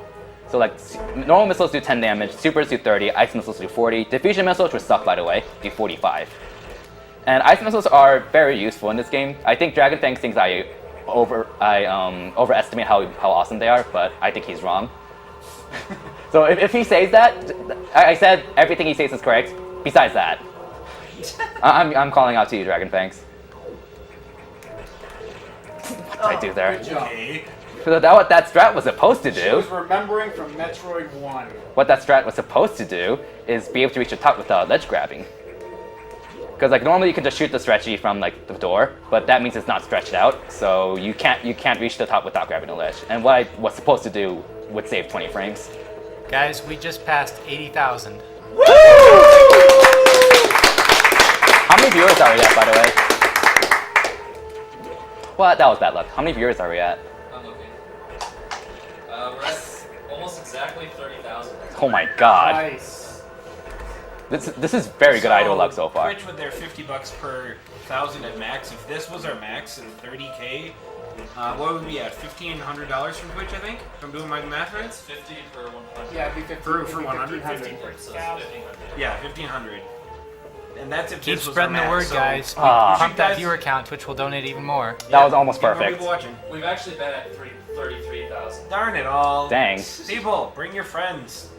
So like, normal missiles do 10 damage, supers do 30, ice missiles do 40. Diffusion missiles, which suck by the way, do 45. And ice missiles are very useful in this game. I think Dragon Fang thinks I overestimate how awesome they are, but I think he's wrong. So if he says that, I said everything he says is correct, besides that. I'm calling out to you, Dragon Fangs. What did I do there? Good job. Okay. So what that strat was supposed to She do, was remembering from Metroid 1. what that strat was supposed to do, is be able to reach the top without ledge grabbing. Because like normally you can just shoot the stretchy from like the door, but that means it's not stretched out, so you can't reach the top without grabbing the ledge. And what I was supposed to do would save 20 frames. Guys, we just passed 80,000. How many viewers are we at, by the way? What? That was bad luck. How many viewers are we at? I'm looking. We're at almost exactly 30,000. Oh my god. Nice. This is very good idle luck so far. Twitch with their $50 per 1,000 at max. If this was our max and 30K, what would we be at? $1,500 from Twitch, I think. If I'm doing my math right. It's 50 for 100. Yeah, it'd be 50, For it'd be 100, 1,500. So it's 1,500. Yeah, 1,500. And that's if Keep this was spreading our the max, word, so guys. we Ah. Pump that guys- viewer count. Twitch will donate even more. That was almost get more perfect. people watching. We've actually been at 33,000. Darn it all. Dang. People, bring your friends.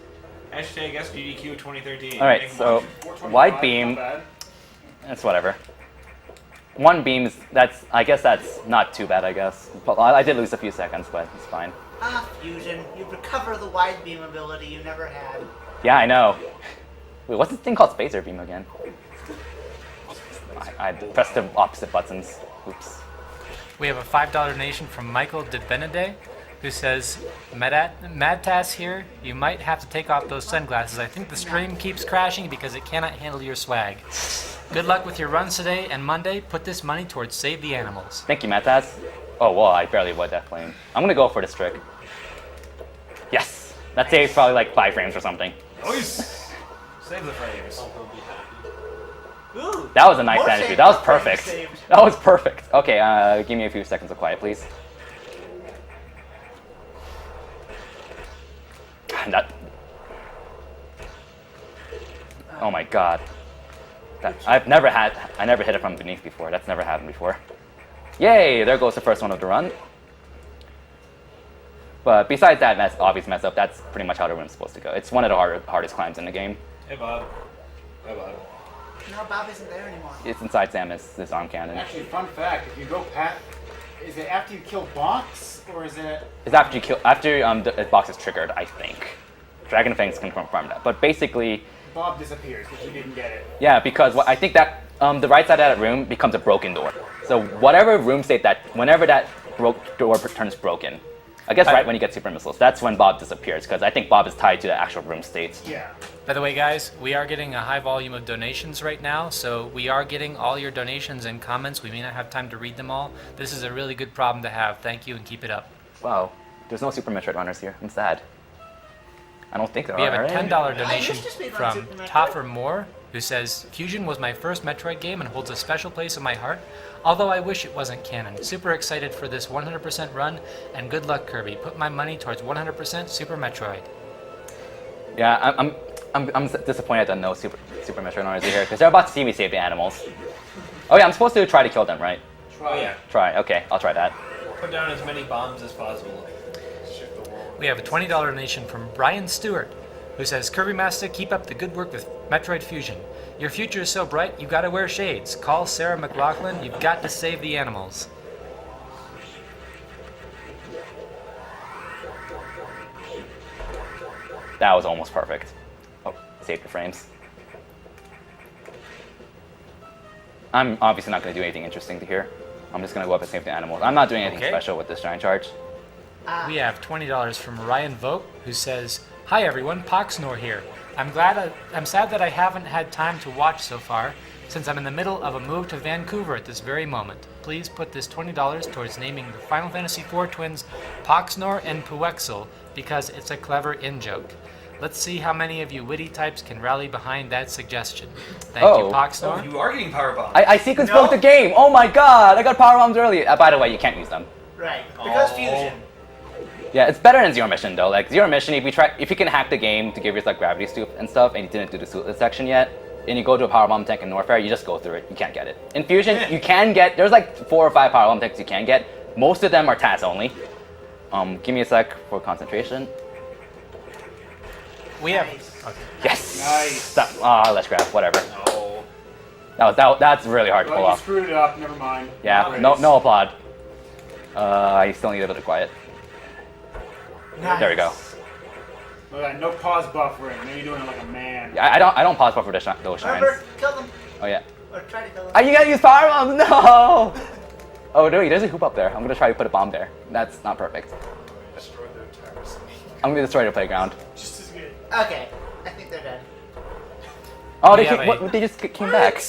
Hashtag SGDQ 2013. Alright, Make 'em so watch. 425, wide beam, not bad. that's whatever. One beam is, I guess that's not too bad, I guess. But I did lose a few seconds, but it's fine. Ah, Fusion, you recover the wide beam ability you never had. Yeah, I know. Wait, what's this thing called Spacer Beam again? I pressed the opposite buttons. Oops. We have a $5 donation from Michael De Benede, who says, Madtas here, you might have to take off those sunglasses. I think the stream keeps crashing because it cannot handle your swag. Good luck with your runs today and Monday. Put this money towards Save the Animals. Thank you, Mattaz. Oh, well, I barely avoid that flame. I'm gonna go for this trick. Yes! That saves probably like 5 frames or something. Nice. Save the frames. Ooh, That was a nice more sanity. save That was frames perfect. saved. That was perfect. Okay, give me a few seconds of quiet, please. God, that. Oh my god. I never hit it from beneath before. That's never happened before. Yay! There goes the first one of the run. But besides that obvious mess up, that's pretty much how the room's supposed to go. It's one of the hardest climbs in the game. Hey, Bob. Hi, Bob. No, Bob isn't there anymore. It's inside Samus, this arm cannon. Actually, fun fact: if you go past, is it after you kill Box or is it? It's after the box is triggered, I think. Dragon Fangs can confirm that. But basically, Bob disappears if you didn't get it. yeah, because I think that the right side of that room becomes a broken door. So whatever room state whenever that door turns broken, I guess right when you get super missiles, that's when Bob disappears, because I think Bob is tied to the actual room state. Yeah. By the way, guys, we are getting a high volume of donations right now, so we are getting all your donations and comments. We may not have time to read them all. This is a really good problem to have. Thank you and keep it up. Wow, there's no Super Metroid runners here. I'm sad. I don't think there We have are. a $10 donation used to speak on from Super Metroid. Toffer Moore, who says, Fusion was my first Metroid game and holds a special place in my heart, although I wish it wasn't canon. Super excited for this 100% run, and good luck, Kirby. Put my money towards 100% Super Metroid. Yeah, I'm disappointed that no Super Metroid runners are here, because they're about to see me save the animals. Oh yeah, I'm supposed to try to kill them, right? Oh, yeah. Try. Okay, I'll try that. Put down as many bombs as possible. We have a $20 donation from Brian Stewart, who says, Kirbymastah, keep up the good work with Metroid Fusion. Your future is so bright, you gotta wear shades. Call Sarah McLaughlin, you've got to save the animals. That was almost perfect. Oh, save the frames. I'm obviously not going to do anything interesting to here. I'm just gonna go up and save the animals. I'm not doing anything Okay. special with this giant charge. We have $20 from Ryan Vogt, who says, "Hi everyone, Poxnor here. I'm sad that I haven't had time to watch so far, since I'm in the middle of a move to Vancouver at this very moment. Please put this $20 towards naming the Final Fantasy IV twins Poxnor and Puexel, because it's a clever in-joke. Let's see how many of you witty types can rally behind that suggestion. Thank you, Oh. Poxnor." You are getting power bombed. I sequence broke the game. Oh my god! I got power bombs early. By the way, you can't use them. Right. Because Oh. fusion. Yeah, it's better than Zero Mission though. Like Zero Mission, if you can hack the game to give yourself gravity soup and stuff, and you didn't do the suitless section yet, and you go to a power bomb tank in Norfair, you just go through it. You can't get it. In Fusion, you can get. There's like 4 or 5 power bomb tanks you can get. Most of them are TAS only. Give me a sec for concentration. We have... Nice. Okay. Nice. Nice. Let's grab whatever. No. That's really hard to pull Well, you off. screwed it up. Never mind. Yeah, no applaud. I still need a bit of quiet. Nice. There we go. Look at that, no pause buffering. Now you're doing it like a man. Yeah, I don't pause for those shines. Remember, kill them. Oh yeah. Or try to kill them. Oh, you gotta use power bombs. No. Oh no, there's a hoop up there. I'm gonna try to put a bomb there. That's not perfect. Destroy their entire city. I'm gonna destroy the playground. Just as good. Okay. I think they're dead. Oh, We they have came, a- what, they just came back.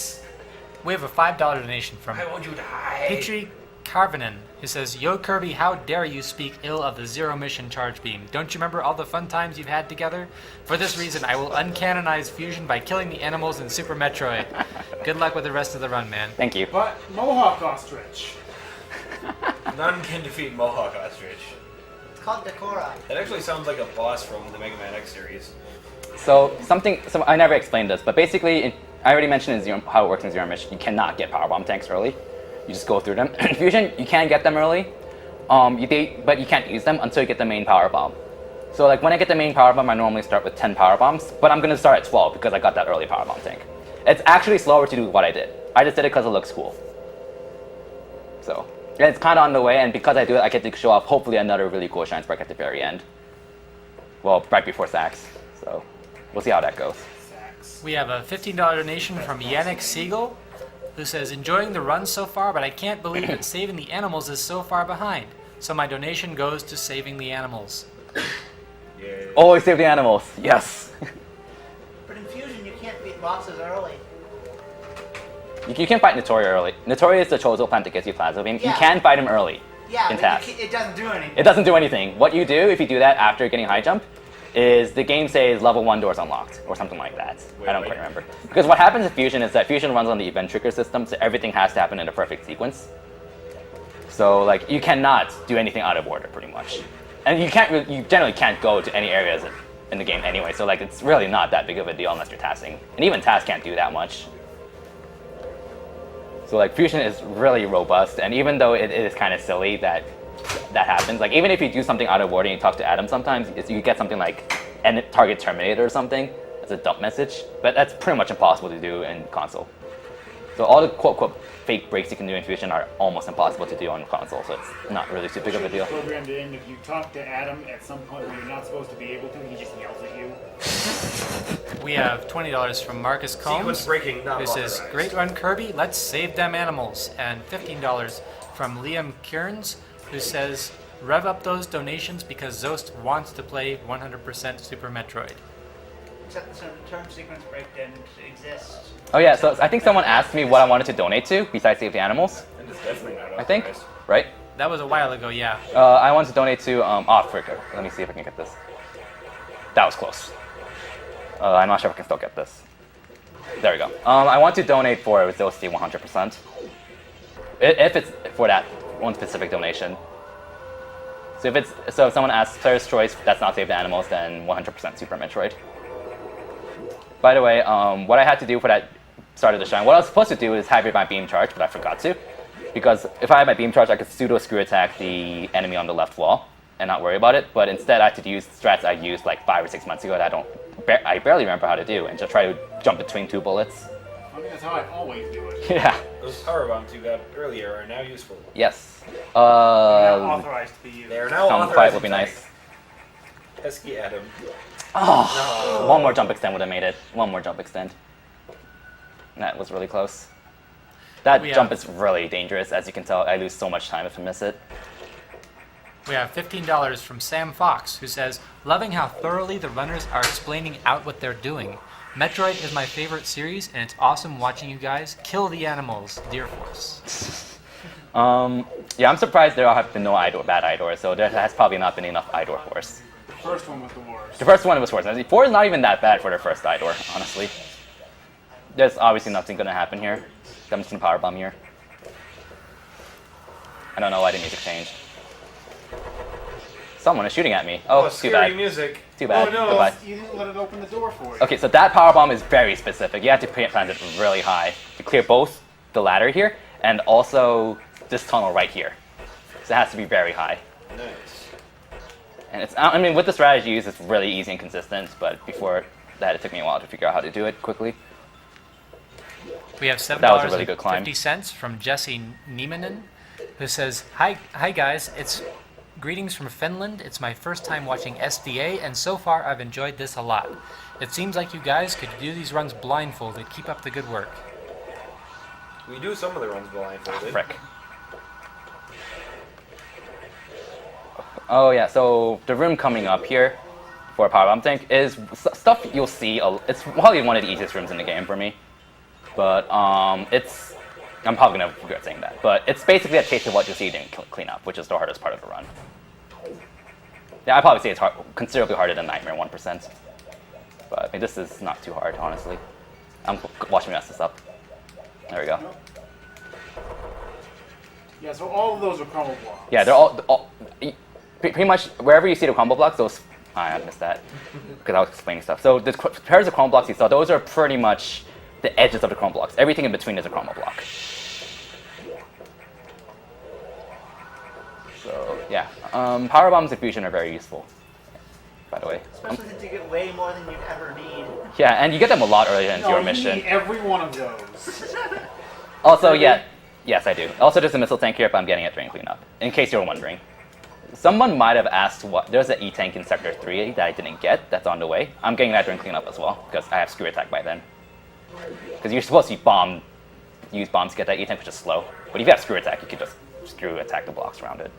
We have a $5 donation from Why won't you die? Petri Karvanen, who says, "Yo Kirby, how dare you speak ill of the Zero Mission charge beam? Don't you remember all the fun times you've had together? For this reason, I will uncanonize Fusion by killing the animals in Super Metroid. Good luck with the rest of the run, man." Thank you. But Mohawk Ostrich. None can defeat Mohawk Ostrich. It's called Decora. That actually sounds like a boss from the Mega Man X series. So I never explained this, but basically, I already mentioned how it works in Zero Mission. You cannot get power bomb tanks early. You just go through them. In Fusion, you can get them early, but you can't use them until you get the main power bomb. So like when I get the main power bomb, I normally start with 10 power bombs, but I'm gonna start at 12 because I got that early power bomb tank. It's actually slower to do what I did. I just did it because it looks cool. So, and it's kind of on the way, and because I do it, I get to show off hopefully another really cool shine spark at the very end. Well, right before Sax. So, we'll see how that goes. We have a $15 donation from Yannick Siegel, who says, "Enjoying the run so far, but I can't believe that saving the animals is so far behind. So my donation goes to saving the animals." Always save the animals. Yes. But in fusion, you can't beat bosses early. You can fight Notori early. Notori is the Chozo plant that gives you Plasma Beam. You Yeah. can fight him early. Yeah, In but TAS. it doesn't do anything. It doesn't do anything. What you do if you do that after getting high jump is the game says level 1 doors unlocked or something like that. I don't quite remember. Because what happens in Fusion is that Fusion runs on the event trigger system, so everything has to happen in a perfect sequence. So like you cannot do anything out of order pretty much. And you generally can't go to any areas in the game anyway, so like it's really not that big of a deal unless you're tassing. And even TAS can't do that much. So like Fusion is really robust, and even though it is kind of silly that happens, like even if you do something out of order and you talk to Adam sometimes, you get something like target terminated or something as a dump message, but that's pretty much impossible to do in console. So all the quote fake breaks you can do in Fusion are almost impossible to do on console, so it's not really too big of a deal. Programmed in, if you talk to Adam at some point where you're not supposed to be able to, he just yells at you. We have $20 from Marcus Sequence Combs, breaking, not who says, authorized. "Great run, Kirby. Let's save them animals." And $15 from Liam Kearns, who says, "Rev up those donations because Zost wants to play 100% Super Metroid." Except the term sequence break didn't exist. Oh yeah, so I think someone asked me what I wanted to donate to besides Save the Animals, And it's definitely not I think, authorized. right? That was a while ago, yeah. I want to donate to, let me see if I can get this. That was close. I'm not sure if I can still get this. There we go. I want to donate for Zosty 100%. If it's for that one specific donation. So if someone asks player's choice, that's not Save the Animals, then 100% Super Metroid. By the way, what I had to do for that start of the shine, what I was supposed to do is have my beam charge, but I forgot to. Because if I had my beam charge, I could pseudo screw attack the enemy on the left wall and not worry about it. But instead, I had to use strats I used like 5 or 6 months ago that I barely remember how to do, and just try to jump between 2 bullets. I mean, that's how I always do it. Yeah. Those power bombs you got earlier are now useful. Yes. They're not authorized to be used. They are now Come authorized. fight would be nice. Pesky Adam. Oh, one more jump extend would have made it. One more jump extend. That was really close. That We jump have- is really dangerous. As you can tell, I lose so much time if I miss it. We have $15 from Sam Fox, who says, loving how thoroughly the runners are explaining out what they're doing. Metroid is my favorite series, and it's awesome watching you guys kill the animals, Deer Force. Yeah, I'm surprised there have been no bad Idor, so there has probably not been enough Idor Force. The first one was the worst. The first one was worse. 4 is not even that bad for their first Idor, honestly. There's obviously nothing going to happen here. I'm just going to power bomb here. I don't know why the music changed. Someone is shooting at me. Oh, too scary bad. music. Too bad. Oh no, Goodbye. you didn't let it open the door for you. Okay, so that power bomb is very specific. You have to plant it really high to clear both the ladder here and also this tunnel right here. So it has to be very high. Nice. And it's, I mean, with the strategy used, it's really easy and consistent, but before that, it took me a while to figure out how to do it quickly. We have $7.50 That was a really good climb. from Jesse Niemanen, who says, Hi guys, it's greetings from Finland. It's my first time watching SDA, and so far I've enjoyed this a lot. It seems like you guys could do these runs blindfolded. Keep up the good work. We do some of the runs blindfolded. Frick. Oh yeah, so the room coming up here for a power bomb tank is stuff you'll see. It's probably one of the easiest rooms in the game for me. But I'm probably gonna regret saying that. But it's basically a taste of what you'll see during cleanup, which is the hardest part of the run. Yeah, I'd probably say it's considerably harder than Nightmare 1%. But I mean, this is not too hard, honestly. Watch me mess this up. There we go. Yeah, so all of those are crumble blocks. Yeah, they're all pretty much wherever you see the crumble blocks. Those I missed that because I was explaining stuff. So the pairs of crumble blocks you saw, those are pretty much the edges of the crumble blocks. Everything in between is a crumble block. So yeah, power bombs and fusion are very useful. By the way. Especially since you get way more than you'd ever need. Yeah, and you get them a lot earlier into No, your you mission. need every one of those. Also, yeah, yes, I do. Also, there's a missile tank here, but I'm getting it during cleanup. In case you're wondering, someone might have asked what. There's an E tank in Sector 3 that I didn't get. That's on the way. I'm getting that during cleanup as well because I have screw attack by then. Because you're supposed to use bombs to get that E tank, which is slow. But if you have screw attack, you can just screw attack the blocks around it.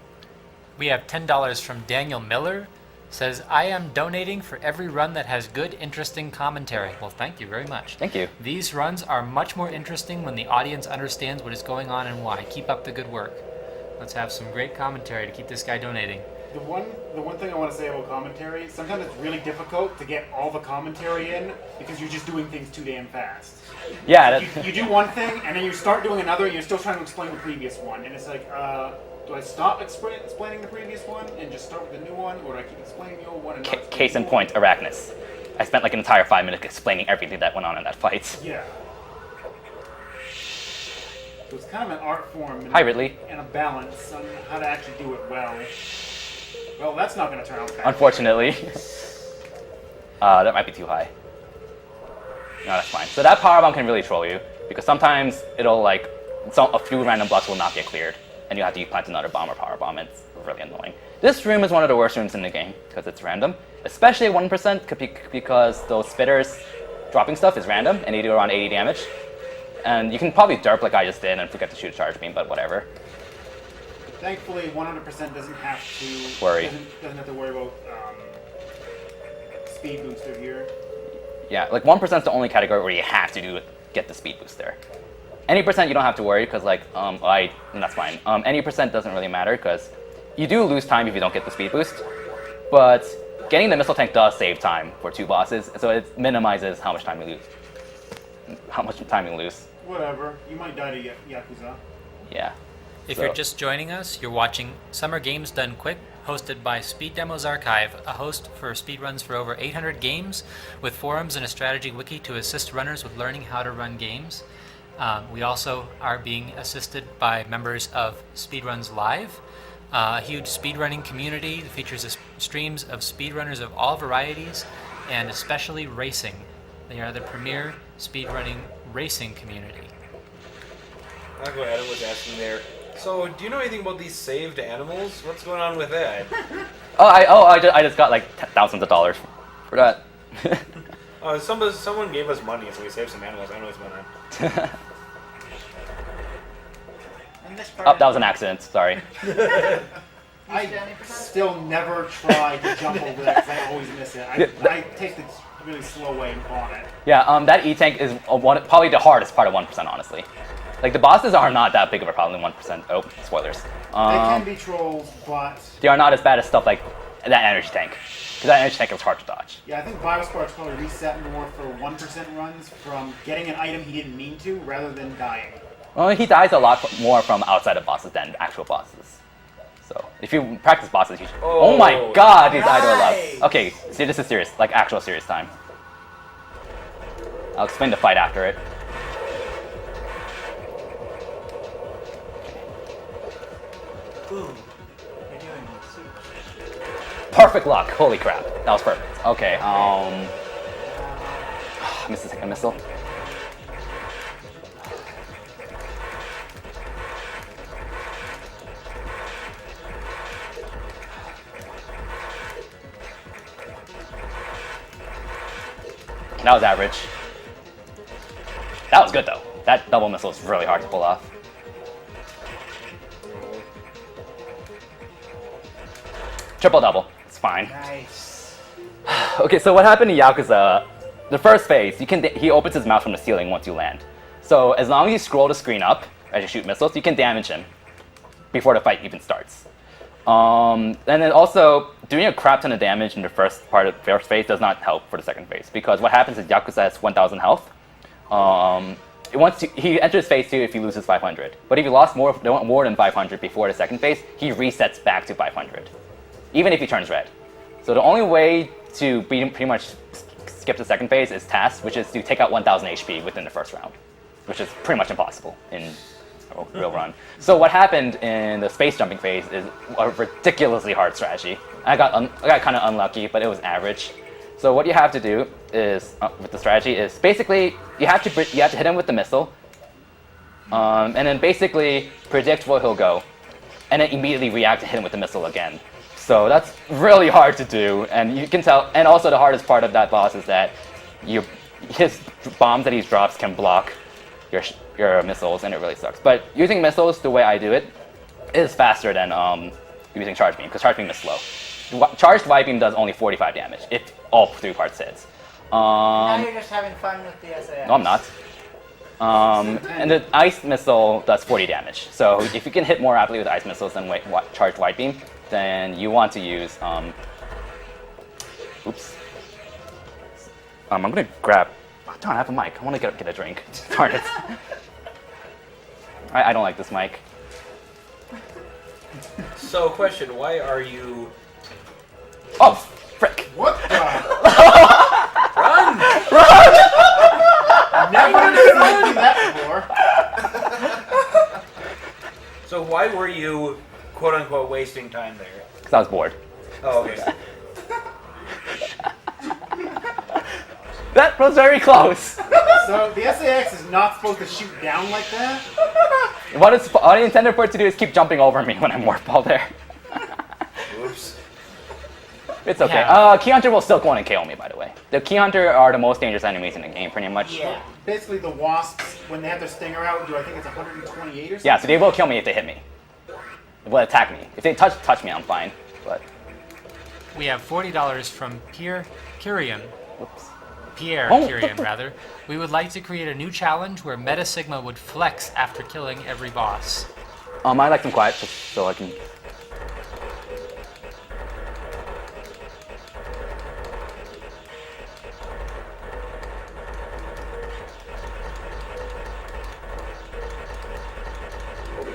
We have $10 from Daniel Miller. Says, I am donating for every run that has good, interesting commentary. Well, thank you very much. Thank you. These runs are much more interesting when the audience understands what is going on and why. Keep up the good work. Let's have some great commentary to keep this guy donating. The one thing I want to say about commentary, sometimes it's really difficult to get all the commentary in because you're just doing things too damn fast. Yeah, You do one thing and then you start doing another and you're still trying to explain the previous one. And it's like, do I stop explaining the previous one and just start with the new one? Or do I keep explaining the old one and not explain case the in new point, Arachnus. I spent like an entire 5 minutes explaining everything that went on in that fight. one? Yeah. So it's kind of an art form Hi, Ridley. and a balance on how to actually do it well. Well, that's not going to turn out bad. Unfortunately. That might be too high. No, that's fine. So that power bomb can really troll you because sometimes it'll a few random blocks will not get cleared, and you have to plant another bomb or power bomb. It's really annoying. This room is one of the worst rooms in the game because it's random, especially at 1% because those spitters dropping stuff is random and they do around 80 damage. And you can probably derp like I just did and forget to shoot a charge beam, but whatever. Thankfully, 100% doesn't have to Worry. Doesn't have to worry about speed booster here. Yeah, like 1% is the only category where you have to get the speed boost there. Any percent you don't have to worry because that's fine. Any percent doesn't really matter because you do lose time if you don't get the speed boost, but getting the missile tank does save time for 2 bosses, so it minimizes how much time you lose. Whatever. You might die to Yakuza. Yeah. If So- you're just joining us, you're watching Summer Games Done Quick, hosted by Speed Demos Archive, a host for speedruns for over 800 games, with forums and a strategy wiki to assist runners with learning how to run games. We also are being assisted by members of Speedruns Live, a huge speedrunning community that features streams of speedrunners of all varieties, and especially racing. They are the premier speedrunning racing community. I'll go Adam was asking there. So, do you know anything about these saved animals? What's going on with that? I just got like thousands of dollars for that. Someone gave us money, so we saved some animals. I don't know what's going on. missed part. Oh, that was an accident. Sorry. I still never try to jump over that because I always miss it. I take the really slow way on it. Yeah, that E-Tank is probably the hardest part of 1%, honestly. Like, the bosses are not that big of a problem in 1%. Oh, spoilers. They can be trolls, but... They are not as bad as stuff like that energy tank. Because that energy tank is hard to dodge. Yeah, I think Biospark's probably reset more for 1% runs from getting an item he didn't mean to, rather than dying. Well, he dies a lot more from outside of bosses than actual bosses. So, if you practice bosses, you should... Oh my god, these idle love. Okay, see, this is serious. Like, actual serious time. I'll explain the fight after it. Ooh, you're doing super. Perfect luck. Holy crap. That was perfect. Okay, missed the second missile. That was average. That was good though. That double missile is really hard to pull off. Triple double. It's fine. Nice. Okay, so what happened to Yakuza? The first phase, he opens his mouth from the ceiling once you land. So as long as you scroll the screen up as you shoot missiles, you can damage him before the fight even starts. And then also, doing a crap ton of damage in the first part of the first phase does not help for the second phase, because what happens is Yakuza has 1,000 health. He enters phase 2 if he loses 500. But if he lost more than 500 before the second phase, he resets back to 500, even if he turns red. So the only way to pretty much skip the second phase is task, which is to take out 1,000 HP within the first round, which is pretty much impossible in a real run. So what happened in the space jumping phase is a ridiculously hard strategy. I got kind of unlucky, but it was average. So what you have to do is with the strategy is basically you have to hit him with the missile, and then basically predict where he'll go, and then immediately react to hit him with the missile again. So that's really hard to do, and you can tell. And also the hardest part of that boss is that his bombs that he drops can block your missiles, and it really sucks. But using missiles the way I do it is faster than using charge beam, because charge beam is slow. Charged white beam does only 45 damage if all 3 parts hits. Now you're just having fun with the SAS. No, I'm not. And the ice missile does 40 damage. So if you can hit more rapidly with ice missiles than charged white beam, then you want to use. Oops. I'm gonna grab. Oh, darn, I have a mic. I want to get a drink. Darn it. I don't like this mic. So, question: why are you? Oh, frick! What the? Run! Never seen that before. So why were you, quote unquote, wasting time there? Because I was bored. Oh, okay. That was very close. So the SAX is not supposed to shoot down like that? What I intended for it to do is keep jumping over me when I'm warp ball there. Whoops. It's okay. Yeah. Key Hunter will still go on and KO me, by the way. The Key Hunter are the most dangerous enemies in the game, pretty much. Yeah. Basically, the wasps, when they have their stinger out, I think it's 128 or something? Yeah, so they will kill me if they hit me. They will attack me. If they touch me, I'm fine. But We have $40 from Pierre Kyrian. whoops. Pierre Oh. Kyrian, rather. We would like to create a new challenge where Meta Sigma would flex after killing every boss. I like them quiet just so I can.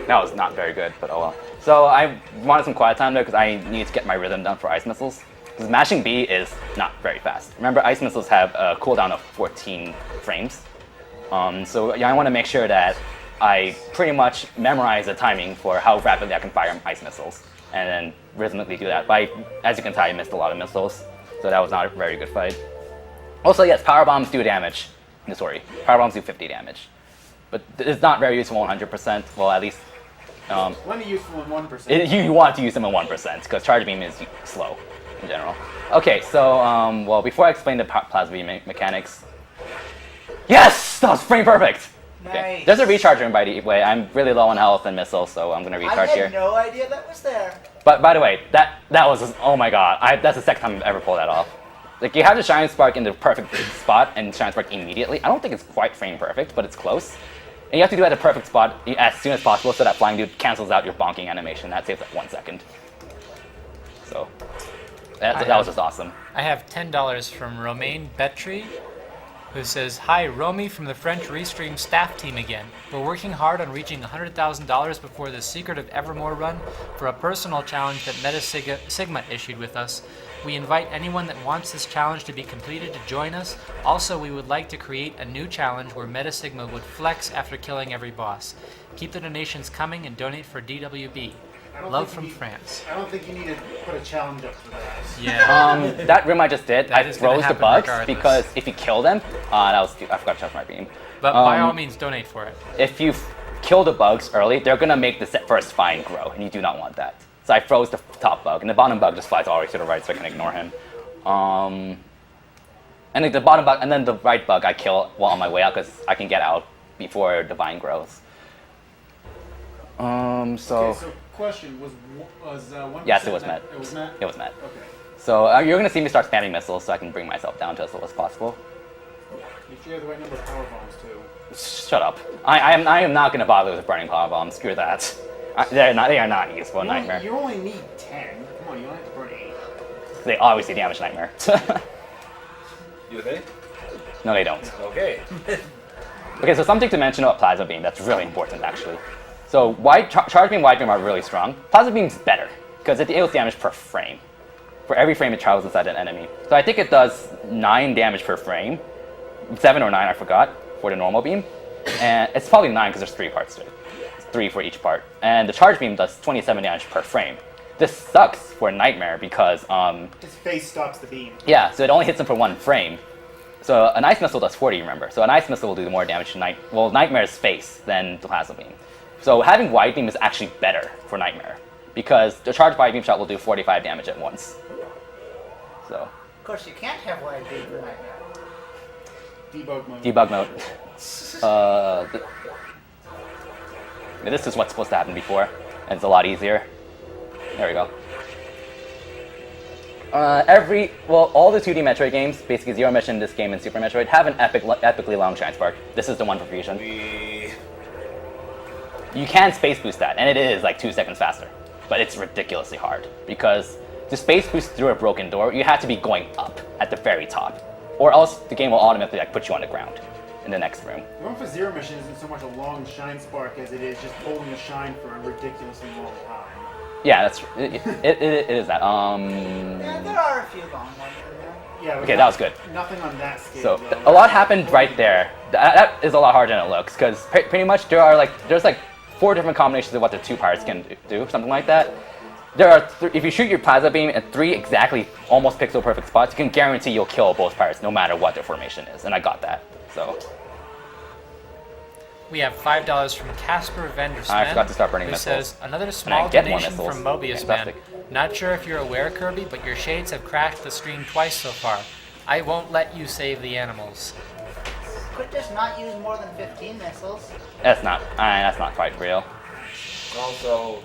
That was not very good, but oh well. So I wanted some quiet time though because I need to get my rhythm down for ice missiles. Because mashing B is not very fast. Remember, ice missiles have a cooldown of 14 frames. So yeah, I want to make sure that I pretty much memorize the timing for how rapidly I can fire ice missiles, and then rhythmically do that. But as you can tell, I missed a lot of missiles, so that was not a very good fight. Also, yes, power bombs do damage. Sorry, power bombs do 50 damage, but it's not very useful 100%. Well, at least Plenty useful in 1%. you want to use them in 1% because charge beam is slow in general. Okay, so well, before I explain the plasma beam mechanics, yes, that was frame perfect. Okay. Nice. There's a recharge room, by the way. I'm really low on health and missiles, so I'm gonna I recharge had here. no idea that was there. But by the way, that was just, oh my god. That's the second time I've ever pulled that off. Like, you have the Shine Spark in the perfect spot and Shine Spark immediately. I don't think it's quite frame perfect, but it's close. And you have to do it at the perfect spot as soon as possible so that flying dude cancels out your bonking animation. That saves like 1 second. So, that was just awesome. I have $10 from Romain Betry, who says, "Hi, Romy from the French Restream staff team again. We're working hard on reaching $100,000 before the Secret of Evermore run for a personal challenge that Meta Sigma issued with us. We invite anyone that wants this challenge to be completed to join us. Also, we would like to create a new challenge where Meta Sigma would flex after killing every boss. Keep the donations coming and donate for DWB. Love from France." I don't think you need to put a challenge up for that. Yeah. That room I just did, That I is gonna froze the happen bugs regardless. because if you kill them, I forgot to charge my beam. But by all means, donate for it. If you kill the bugs early, they're gonna make the first vine grow, and you do not want that. So I froze the top bug, and the bottom bug just flies all the way to the right, so I can ignore him. And like the bottom bug, and then the right bug I kill while on my way out because I can get out before the vine grows. Okay, so question, was 1%? Yes, it was met. It was met? It was met. Okay. So you're gonna see me start spamming missiles, so I can bring myself down to as low as possible. You should have the right number of power bombs, too. Shut up. I am not gonna bother with burning power bombs. Screw that. They are not useful in Nightmare. You only need 10. Come on, you don't have to burn 8. They obviously damage Nightmare. Do they? No, they don't. Okay. Okay, so something to mention about Plasma Beam that's really important, actually. So Charge Beam, Wide Beam are really strong. Plasma Beam's better, because it deals damage per frame. For every frame it travels inside an enemy. So I think it does 9 damage per frame. 7 or 9, I forgot, for the normal beam. And it's probably 9 because there's 3 parts to it. It's 3 for each part. And the Charge Beam does 27 damage per frame. This sucks for Nightmare because, His face stops the beam. yeah, so it only hits him for 1 frame. So an Ice Missile does 40, remember. So an Ice Missile will do more damage to Nightmare's face than the Plasma Beam. So having Wide Beam is actually better for Nightmare, because the Charged Wide Beam shot will do 45 damage at once. So, Of course, you can't have wide beam for Nightmare. Debug mode. debug mode. This is what's supposed to happen before, and it's a lot easier. There we go. All the 2D Metroid games, basically Zero Mission, this game, and Super Metroid, have an epically long Shine Spark. This is the one for Fusion. You can space boost that, and it is like 2 seconds faster. But it's ridiculously hard, because to space boost through a broken door, you have to be going up at the very top. Or else the game will automatically put you on the ground in the next room. The one for Zero Mission isn't so much a long shine spark as it is just holding a shine for a ridiculously long time. Yeah, it is that. Yeah, there are a few long ones in there. Yeah, Okay, that was good. Nothing on that scale. So though. a lot happened right there. That is a lot harder than it looks, because pretty much there's like 4 different combinations of what the 2 pirates can do, something like that. There are if you shoot your plasma beam at 3 exactly almost pixel perfect spots, you can guarantee you'll kill both pirates no matter what their formation is, and I got that. So We have $5 from Casper Vendersman. I forgot to start burning who missiles. says, another small get more donation missiles. from Mobius Man. Fantastic. Not sure if you're aware, Kirby, but your shades have crashed the stream twice so far. I won't let you save the animals. Could just not use more than 15 missiles. that's not quite real. Also,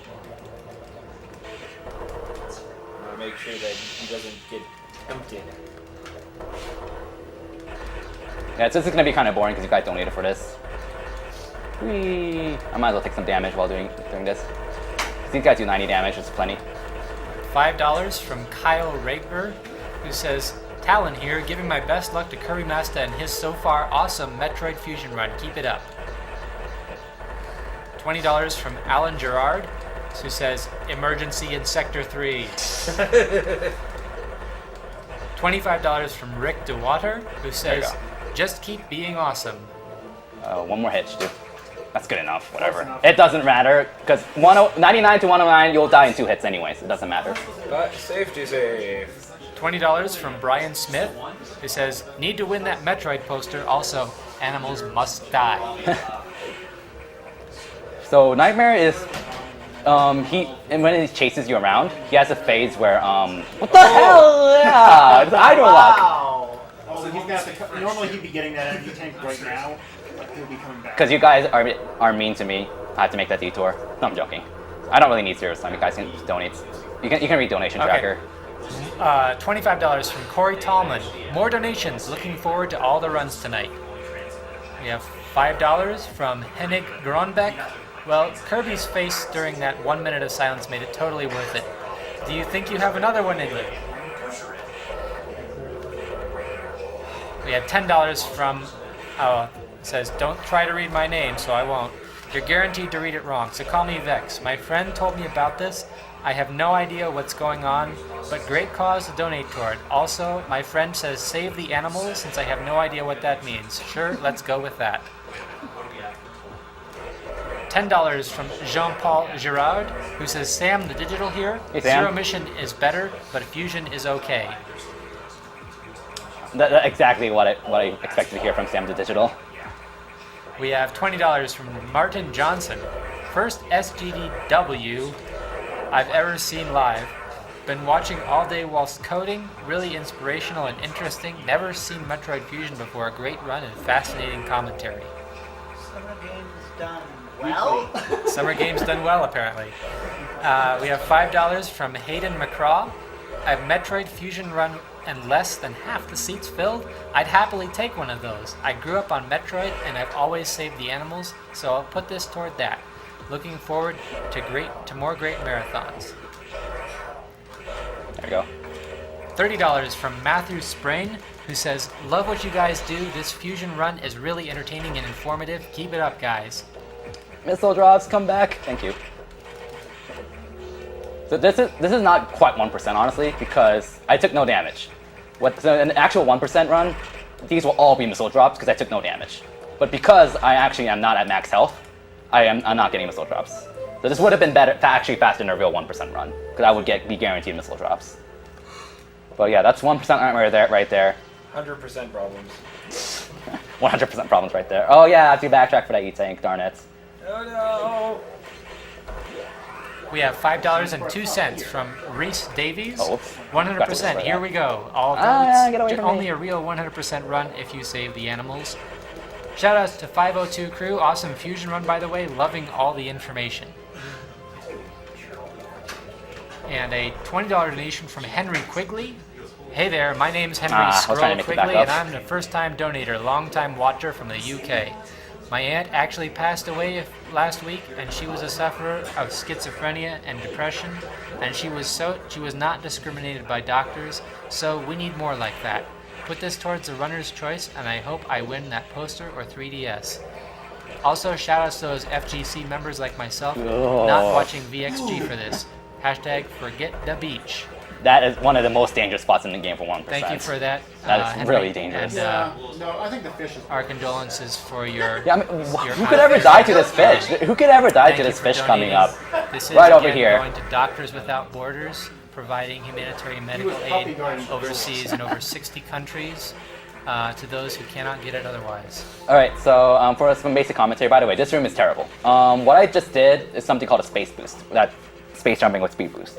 make sure that he doesn't get tempted. Yeah, this is gonna be kind of boring because you guys donated for this. Whee! I might as well take some damage while doing this. These guys do 90 damage, which is plenty. $5 from Kyle Raper, who says, Talon here, giving my best luck to Kirbymastah and his so far awesome Metroid Fusion run. Keep it up. $20 from Alan Gerard, who says, emergency in Sector 3. $25 from Rick DeWater, who says, just keep being awesome. One more hit, dude. That's good enough, whatever. enough. It doesn't matter, because 99 to 109, you'll die in 2 hits anyways. It doesn't matter. But safety save. $20 from Brian Smith, who says, need to win that Metroid poster. Also, animals must die. So Nightmare is, and when he chases you around, he has a phase where, what the hell? Yeah, it's Idle Lock. Wow! Also, he's gonna have to normally he'd be getting that energy tank right now. He'll be coming back. Because you guys are mean to me, I have to make that detour. No, I'm joking. I don't really need serious time. You guys can just donate. You can read donation Okay. tracker. $25 from Corey Tallman. More donations. Looking forward to all the runs tonight. We have $5 from Hennig Gronbeck. Well, Kirby's face during that 1 minute of silence made it totally worth it. Do you think you have another one in you? We have $10 from, it says, don't try to read my name, so I won't. You're guaranteed to read it wrong, so call me Vex. My friend told me about this. I have no idea what's going on, but great cause to donate toward. Also, my friend says save the animals, since I have no idea what that means. Sure, let's go with that. $10 from Jean-Paul Girard, who says, Sam the Digital here. Hey, Sam. Zero Mission is better, but Fusion is okay. That's exactly what I expected to hear from Sam the Digital. We have $20 from Martin Johnson. First SGDW I've ever seen live. Been watching all day whilst coding. Really inspirational and interesting. Never seen Metroid Fusion before. Great run and fascinating commentary. Summer games done well. Summer games done well, apparently. We have $5 from Hayden McCraw. A Metroid Fusion run and less than half the seats filled? I'd happily take one of those. I grew up on Metroid and I've always saved the animals, so I'll put this toward that. Looking forward to more great marathons. There we go. $30 from Matthew Sprain, who says, love what you guys do. This Fusion run is really entertaining and informative. Keep it up, guys. Missile drops, come back. Thank you. So this is not quite 1%, honestly, because I took no damage. So an actual 1% run, these will all be missile drops because I took no damage. But because I actually am not at max health, I'm not getting missile drops. So this would have been better, actually faster than a real 1% run, because I would be guaranteed missile drops. But yeah, that's 1% right there. 100% problems. 100% problems right there. Oh yeah, I have to backtrack for that E-Tank, darn it. Oh no! We have $5.02 from Reese Davies. Oh, 100%. Here we go. All get away from only me. a real 100% run if you save the animals. Shoutouts to 502 crew. Awesome Fusion run, by the way. Loving all the information. And a $20 donation from Henry Quigley. Hey there, my name's Henry I was trying to Scroll make it back Quigley, up. and I'm the first-time donator, long-time watcher from the UK. My aunt actually passed away last week, and she was a sufferer of schizophrenia and depression, and she was not discriminated by doctors, so we need more like that. Put this towards the runner's choice, and I hope I win that poster or 3DS. Also, shoutouts to those FGC members like myself, not watching VXG for this. Hashtag forget the beach. That is one of the most dangerous spots in the game for 1%. Thank you for that. That is Henry, really dangerous. And No, I think the fish is. our condolences for your. Yeah, I mean, your who could ever die to this fish? Who could ever die Thank to you this for fish coming donating. up? This is Right over again here. going to Doctors Without Borders, providing humanitarian medical aid overseas in over 60 countries to those who cannot get it otherwise. All right, so for some basic commentary, by the way, this room is terrible. What I just did is something called a space boost. That space jumping with speed boost.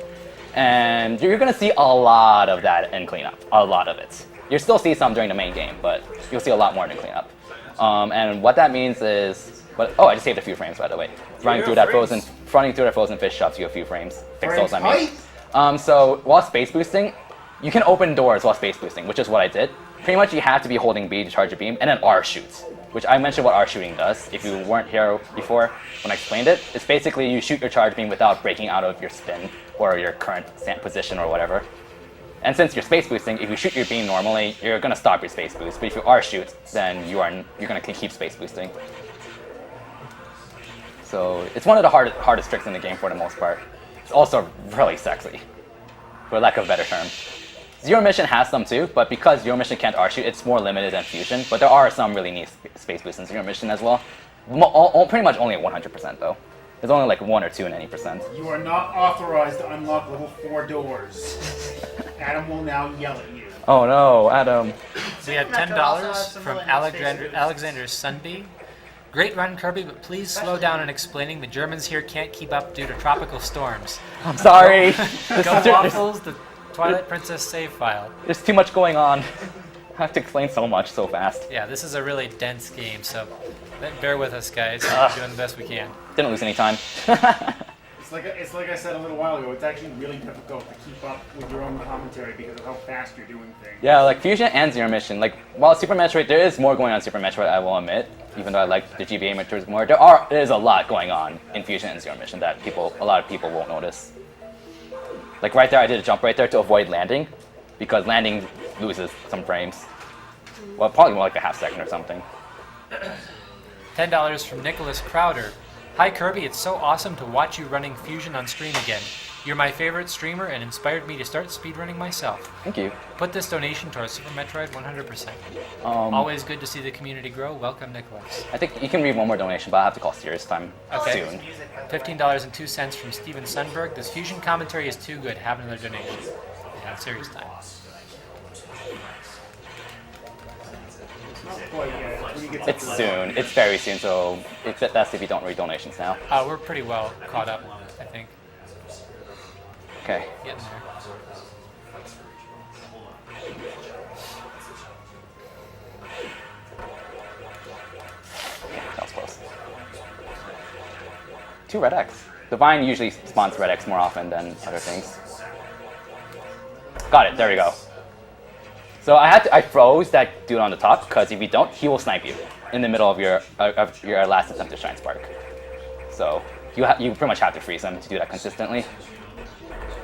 And you're going to see a lot of that in cleanup, a lot of it. You'll still see some during the main game, but you'll see a lot more in cleanup. And what that means is, I just saved a few frames, by the way. Running through that frozen fish shops you a few frames. Fix those, I mean. So while space boosting, you can open doors while space boosting, which is what I did. Pretty much you have to be holding B to charge a beam, and then R shoots, which I mentioned what R shooting does. If you weren't here before when I explained it, it's basically you shoot your charge beam without breaking out of your spin or your current stand position or whatever. And since you're space boosting, if you shoot your beam normally, you're gonna stop your space boost. But if you R shoot, then you're gonna keep space boosting. So it's one of the hardest tricks in the game for the most part. It's also really sexy, for lack of a better term. Zero Mission has some too, but because Zero Mission can't R-shoot, it's more limited than Fusion. But there are some really neat space boosts in Zero Mission as well. Pretty much only at 100% though. There's only like 1 or 2 in any percent. You are not authorized to unlock level 4 doors. Adam will now yell at you. Oh no, Adam. We have $10 from Alexander Sunby. Great run, Kirby, but please slow down in explaining. The Germans here can't keep up due to tropical storms. I'm sorry. Go Waffles, the Twilight Princess save file. There's too much going on. have to explain so much so fast. Yeah, this is a really dense game, so bear with us, guys. We're doing the best we can. Didn't lose any time. It's like I said a little while ago. It's actually really difficult to keep up with your own commentary because of how fast you're doing things. Yeah, like Fusion and Zero Mission. Like, while Super Metroid, there is more going on in Super Metroid, I will admit. Even though I like the GBA Metroid more, there is a lot going on in Fusion and Zero Mission that a lot of people won't notice. Like right there, I did a jump right there to avoid landing, because landing loses some frames. Well, probably more like a half second or something. $10 from Nicholas Crowder. Hi Kirby, it's so awesome to watch you running Fusion on stream again. You're my favorite streamer and inspired me to start speedrunning myself. Thank you. Put this donation towards Super Metroid 100%. Always good to see the community grow. Welcome, Nicholas. I think you can read one more donation, but I have to call serious time soon. $15.02 from Steven Sundberg. This Fusion commentary is too good. Have another donation. Yeah, serious time. It's soon. It's very soon, so it's best if you don't read donations now. We're pretty well caught up, I think. Okay. Getting there. That was close. 2 Red X. Divine usually spawns Red X more often than other things. Got it. There we go. So I froze that dude on the top because if you don't, he will snipe you in the middle of your last attempt to Shine Spark. So you pretty much have to freeze him to do that consistently.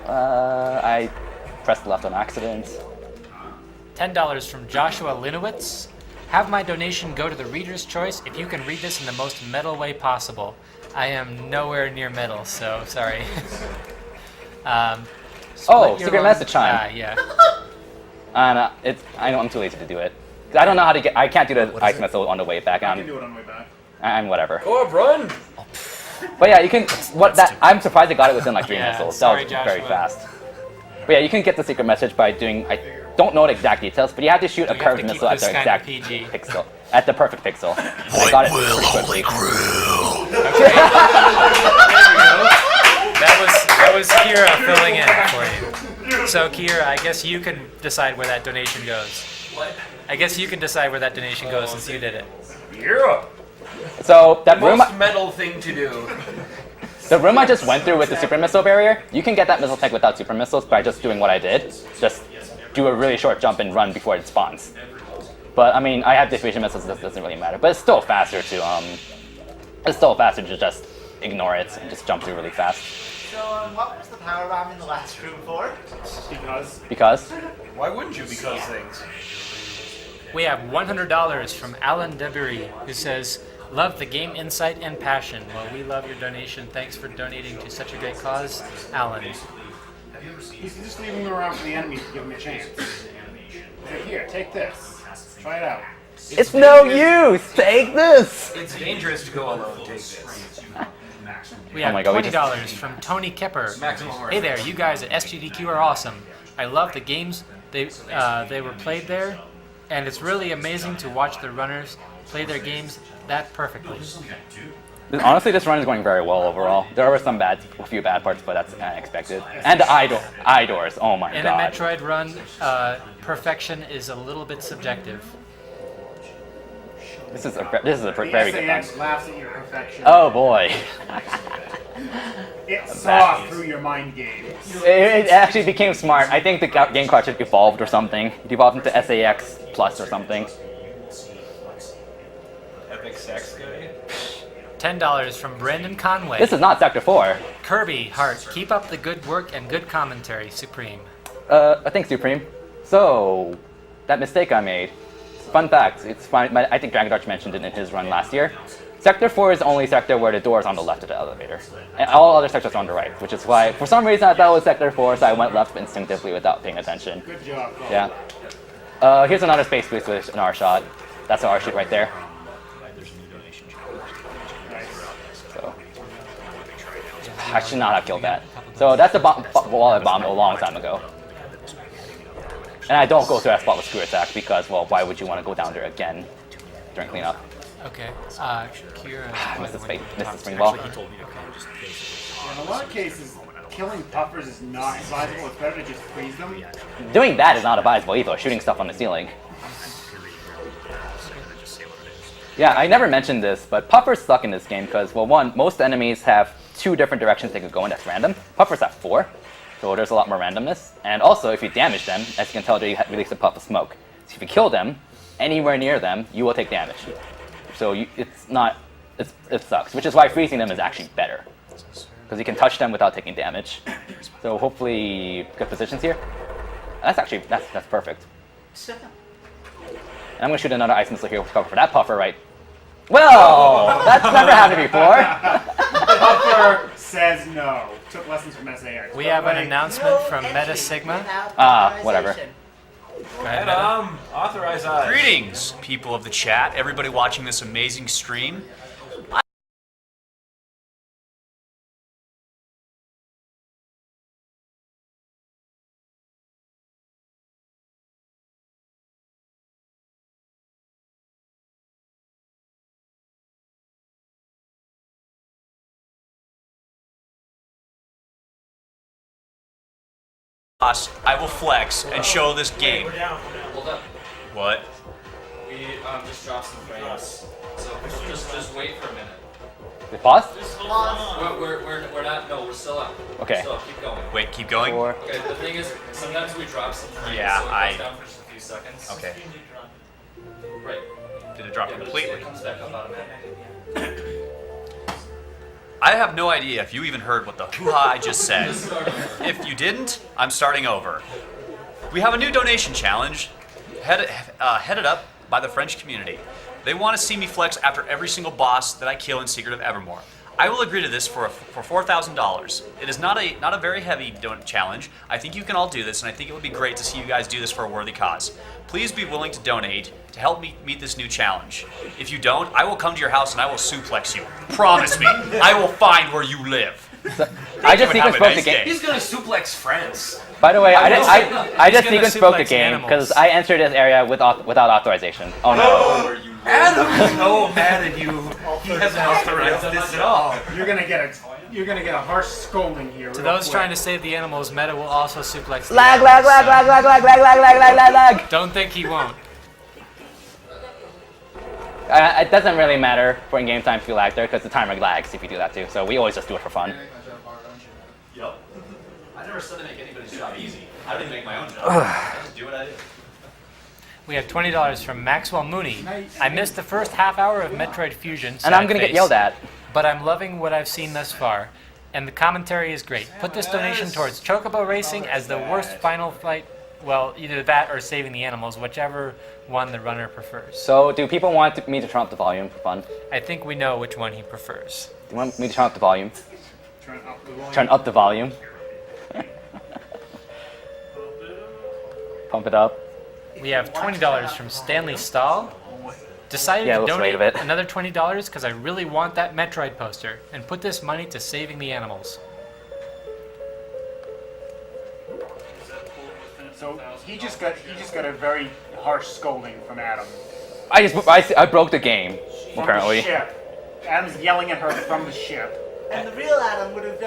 I pressed left on accident. $10 from Joshua Linowitz. Have my donation go to the reader's choice if you can read this in the most metal way possible. I am nowhere near metal, so sorry. Secret message chime. Yeah. And I'm too lazy to do it. I don't know how to get. I can't do the ice missile on the way back. I can do it on the way back. I'm whatever. Go up, run! But yeah, you can. I'm surprised I got it within like 3 missiles. Sorry, That was very Joshua. fast. But yeah, you can get the secret message by doing. I don't know the exact details, but you have to shoot a You have curved to keep missile at this the kind of exact PG. pixel, at the perfect pixel. And I got it pretty quick. That was Kira filling in for you. So Kira, I guess you can decide where that donation goes. What? I guess you can decide where that donation goes since you did it. Yeah. So that room, Most metal thing to do. the room I just went through with the super missile barrier, you can get that missile tech without super missiles by just doing what I did. Just do a really short jump and run before it spawns. But I mean, I have diffusion missiles, so this doesn't really matter. But it's still faster to just ignore it and just jump through really fast. So, what was the power bomb in the last room for? Because Why wouldn't you because things? We have $100 from Alan Debury, who says, "Love the game insight and passion." Well, we love your donation. Thanks for donating to such a great cause, Alan. He's just leaving them around for the enemy to give them a chance. Like, here, take this. Try it out. it's no use. Take this. It's dangerous to go alone. Take this. We have my God, we $20 from Tony Kepper. Maximum Hey there, you guys at SGDQ are awesome. I love the games they were played there, and it's really amazing to watch the runners play their games that perfectly. Honestly, this run is going very well overall. There were a few bad parts, but that's unexpected. And the eye doors. Oh my In a god. Metroid run, perfection is a little bit subjective. This is a very good run. SAX laughs at your perfection. Oh boy. It saw through your mind games. It actually became smart. I think the game cartridge evolved or something. It evolved into SAX Plus or something. Epic sex guy. $10 from Brandon Conway. This is not Sector 4. Kirby, Hart, keep up the good work and good commentary, Supreme. I think Supreme. So, that mistake I made. Fun fact, it's fine. I think Dragon Dodge mentioned it in his run last year. Sector 4 is the only sector where the door is on the left of the elevator. And all other sectors are on the right, which is why, for some reason, I thought it was Sector 4, so I went left instinctively without paying attention. Good job. Yeah. Here's another space boost with an R shot. That's an R shoot right there. So, I should not have killed that. So that's the wall I bombed a long time ago. And I don't go through that spot with screw attack because, well, why would you want to go down there again during cleanup? Okay, Kira. Missed the spring ball. In a lot of cases, killing puffers is not advisable. It's better to just freeze them. Doing that is not advisable either, shooting stuff on the ceiling. Yeah, I never mentioned this, but puffers suck in this game because, well, one, most enemies have 2 different directions they could go in that's random. Puffers have 4, so there's a lot more randomness. And also, if you damage them, as you can tell, they release a puff of smoke. So if you kill them, anywhere near them, you will take damage. So it sucks, which is why freezing them is actually better. Because you can touch them without taking damage. So hopefully, good positions here. That's perfect. And I'm going to shoot another ice missile here to cover for that puffer, right? Well, that's never happened before. Puffer says no. Took lessons from SAX. We have an announcement from Meta Sigma. Whatever. Go ahead, Meta. Authorize eyes. Greetings, people of the chat, everybody watching this amazing stream. I will flex and show this game. Hold up. What? We just dropped some frames. So just wait for a minute. We pause? We're not. No, we're still up. Okay. We're still up. Keep going. Wait, keep going? 4. Okay. The thing is, sometimes we drop some frames. Yeah, so it goes down for just a few seconds. Okay. Right. Did it drop Yeah, but completely? it comes back up automatically. I have no idea if you even heard what the hoo-ha I just said. If you didn't, I'm starting over. We have a new donation challenge headed up by the French community. They want to see me flex after every single boss that I kill in Secret of Evermore. I will agree to this for $4,000. It is not a very heavy challenge. I think you can all do this, and I think it would be great to see you guys do this for a worthy cause. Please be willing to donate to help me meet this new challenge. If you don't, I will come to your house and I will suplex you. Promise me. I will find where you live. I just You and have sequence a broke the nice game. day. He's gonna suplex friends. By the way, I just gonna sequence broke the suplex game animals. because I entered this area without authorization. Oh no. Adam is so mad at you. He hasn't authorized this at all. You're gonna get a harsh scolding here. To those trying to save the animals, Meta will also suplex the Lag. Don't think he won't. It doesn't really matter for in-game time if you lag there because the timer lags if you do that too. So we always just do it for fun. Yep. I never said to make anybody's job easy. I don't even make my own job. I just do what I do. We have $20 from Maxwell Mooney. I missed the first half hour of Metroid Fusion. And I'm gonna get yelled at. But I'm loving what I've seen thus far, and the commentary is great. Put this donation towards Chocobo Racing as the worst final fight. Well, either that or saving the animals, whichever one the runner prefers. So do people want me to turn up the volume for fun? I think we know which one he prefers. Do you want me to turn up the volume? Turn up the volume. Turn up the volume. Pump it up. We have $20 from Stanley Stahl. Decided Yeah, to let's donate wait a bit. another $20 because I really want that Metroid poster and put this money to saving the animals. So he just got a very harsh scolding from Adam. I broke the game From apparently. the ship. Adam's yelling at her from the ship. And the real Adam would have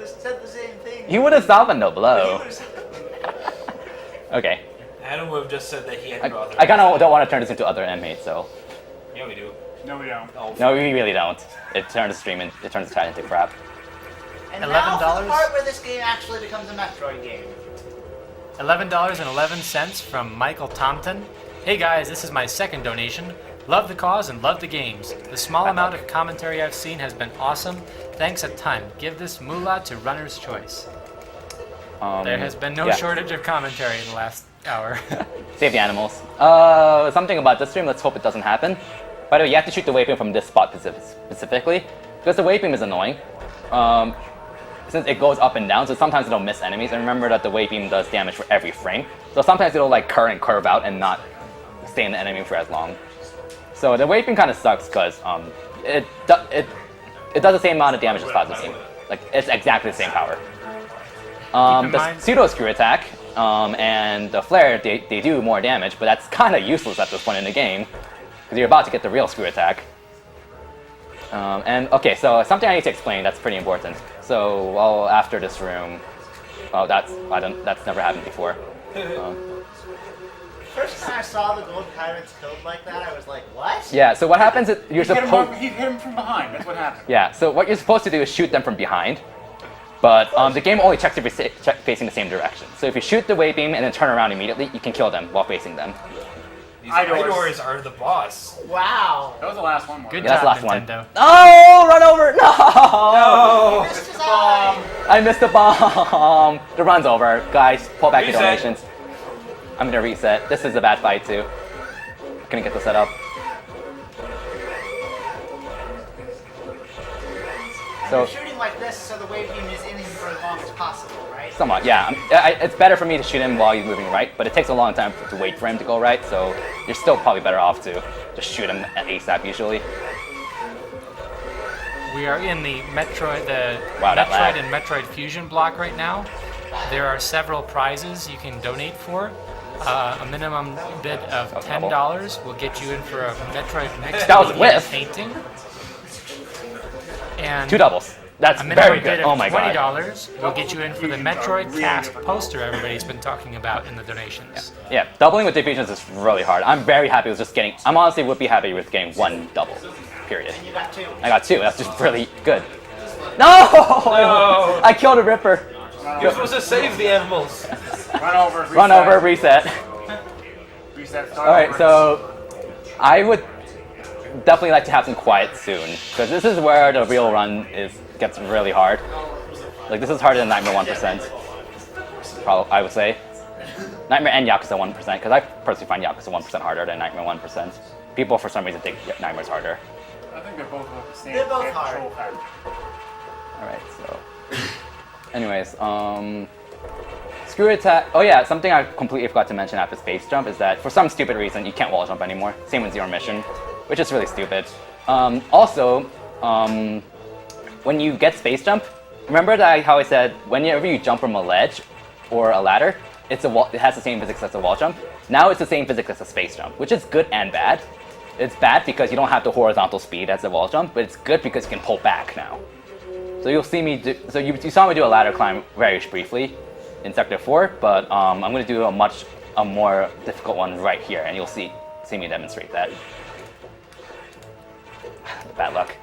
said the same thing. He would have softened the He blow. would have- Okay. Adam would have just said that he had to authorize. I kind of don't want to turn this into other inmates, so Yeah, we do. No, we don't. Oh, no, we really don't. It turns the chat into crap. And now for $11? the part where this game actually becomes a Metroid game. $11.11 from Michael Tompton. Hey guys, this is my second donation. Love the cause and love the games. The small amount of commentary I've seen has been awesome. Thanks a ton. Give this moolah to Runner's Choice. There has been no yeah. shortage of commentary in the last hour. Save the animals. Something about this stream, let's hope it doesn't happen. By the way, you have to shoot the waypoint from this spot specifically, because the waybeam is annoying. Since it goes up and down, so sometimes it'll miss enemies, and remember that the waybeam does damage for every frame. So sometimes it'll like curve out and not stay in the enemy for as long. So the waybeam kind of sucks because it does the same amount of damage as Plasma Beam. Like, it's exactly the same power. in The mind- pseudo screw attack and the flare, they do more damage, but that's kind of useless at this point in the game because you're about to get the real screw attack. And okay, so something I need to explain that's pretty important. So, well, after this room, well, that's never happened before. First time I've saw the gold pirates killed like that, I was like, what? Yeah, so what happens is you're He hit supposed... he hit him from behind. That's what happened. Yeah, so what you're supposed to do is shoot them from behind. But the game only checks if you're facing the same direction. So if you shoot the wave beam and then turn around immediately, you can kill them while facing them. These Idors. Idors are the boss. Wow. That was the last one. Good Yeah, that's job, the last Nintendo. one. Oh, run over! No! Oh, Missed his eye. I missed the bomb. The run's over. Guys, pull back your Reset. donations. I'm gonna reset. This is a bad fight too. Couldn't get the setup. So You're shooting like this so the wave beam is in him for as long as possible, right? somewhat, yeah. It's better for me to shoot him while he's moving right, but it takes a long time to wait for him to go right. So you're still probably better off to just shoot him at ASAP usually. We are in the Metroid, Wow, that lag. Metroid and Metroid Fusion block right now. There are several prizes you can donate for. A minimum bid of $10 will get you in for a Metroid Next That was a Media whiff. painting. And 2 doubles. That's a minimum very bid good. of Oh my god. $20 will get you in for the Metroid Cast poster everybody's been talking about in the donations. Yeah, doubling with diffusions is really hard. I'm very happy with just getting. I'm honestly would be happy with getting 1 double. Period. You got 2. I got 2. That's just really good. No! No. I killed a Ripper. you're supposed to save the animals. Run over. Reset. Run over, reset. Reset. Start All right, over. so I would definitely like to have some quiet soon because this is where the real run gets really hard. Like this is harder than Nightmare 1%. Probably, I would say. Nightmare and Yakuza 1% because I personally find Yakuza 1% harder than Nightmare 1%. People for some reason think Nightmare's harder. I think they're both about the same. They're both same hard. control factor. All right, so. Anyways, screw attack. Oh yeah, something I completely forgot to mention after space jump is that for some stupid reason you can't wall jump anymore. Same with Zero Mission, which is really stupid. Also, when you get space jump, remember how I said whenever you jump from a ledge or a ladder, it has the same physics as a wall jump. Now it's the same physics as a space jump, which is good and bad. It's bad because you don't have the horizontal speed as a wall jump, but it's good because you can pull back now. So you'll see me do. So you saw me do a ladder climb very briefly in Sector 4, but I'm going to do a more difficult one right here, and you'll see me demonstrate that. Bad luck.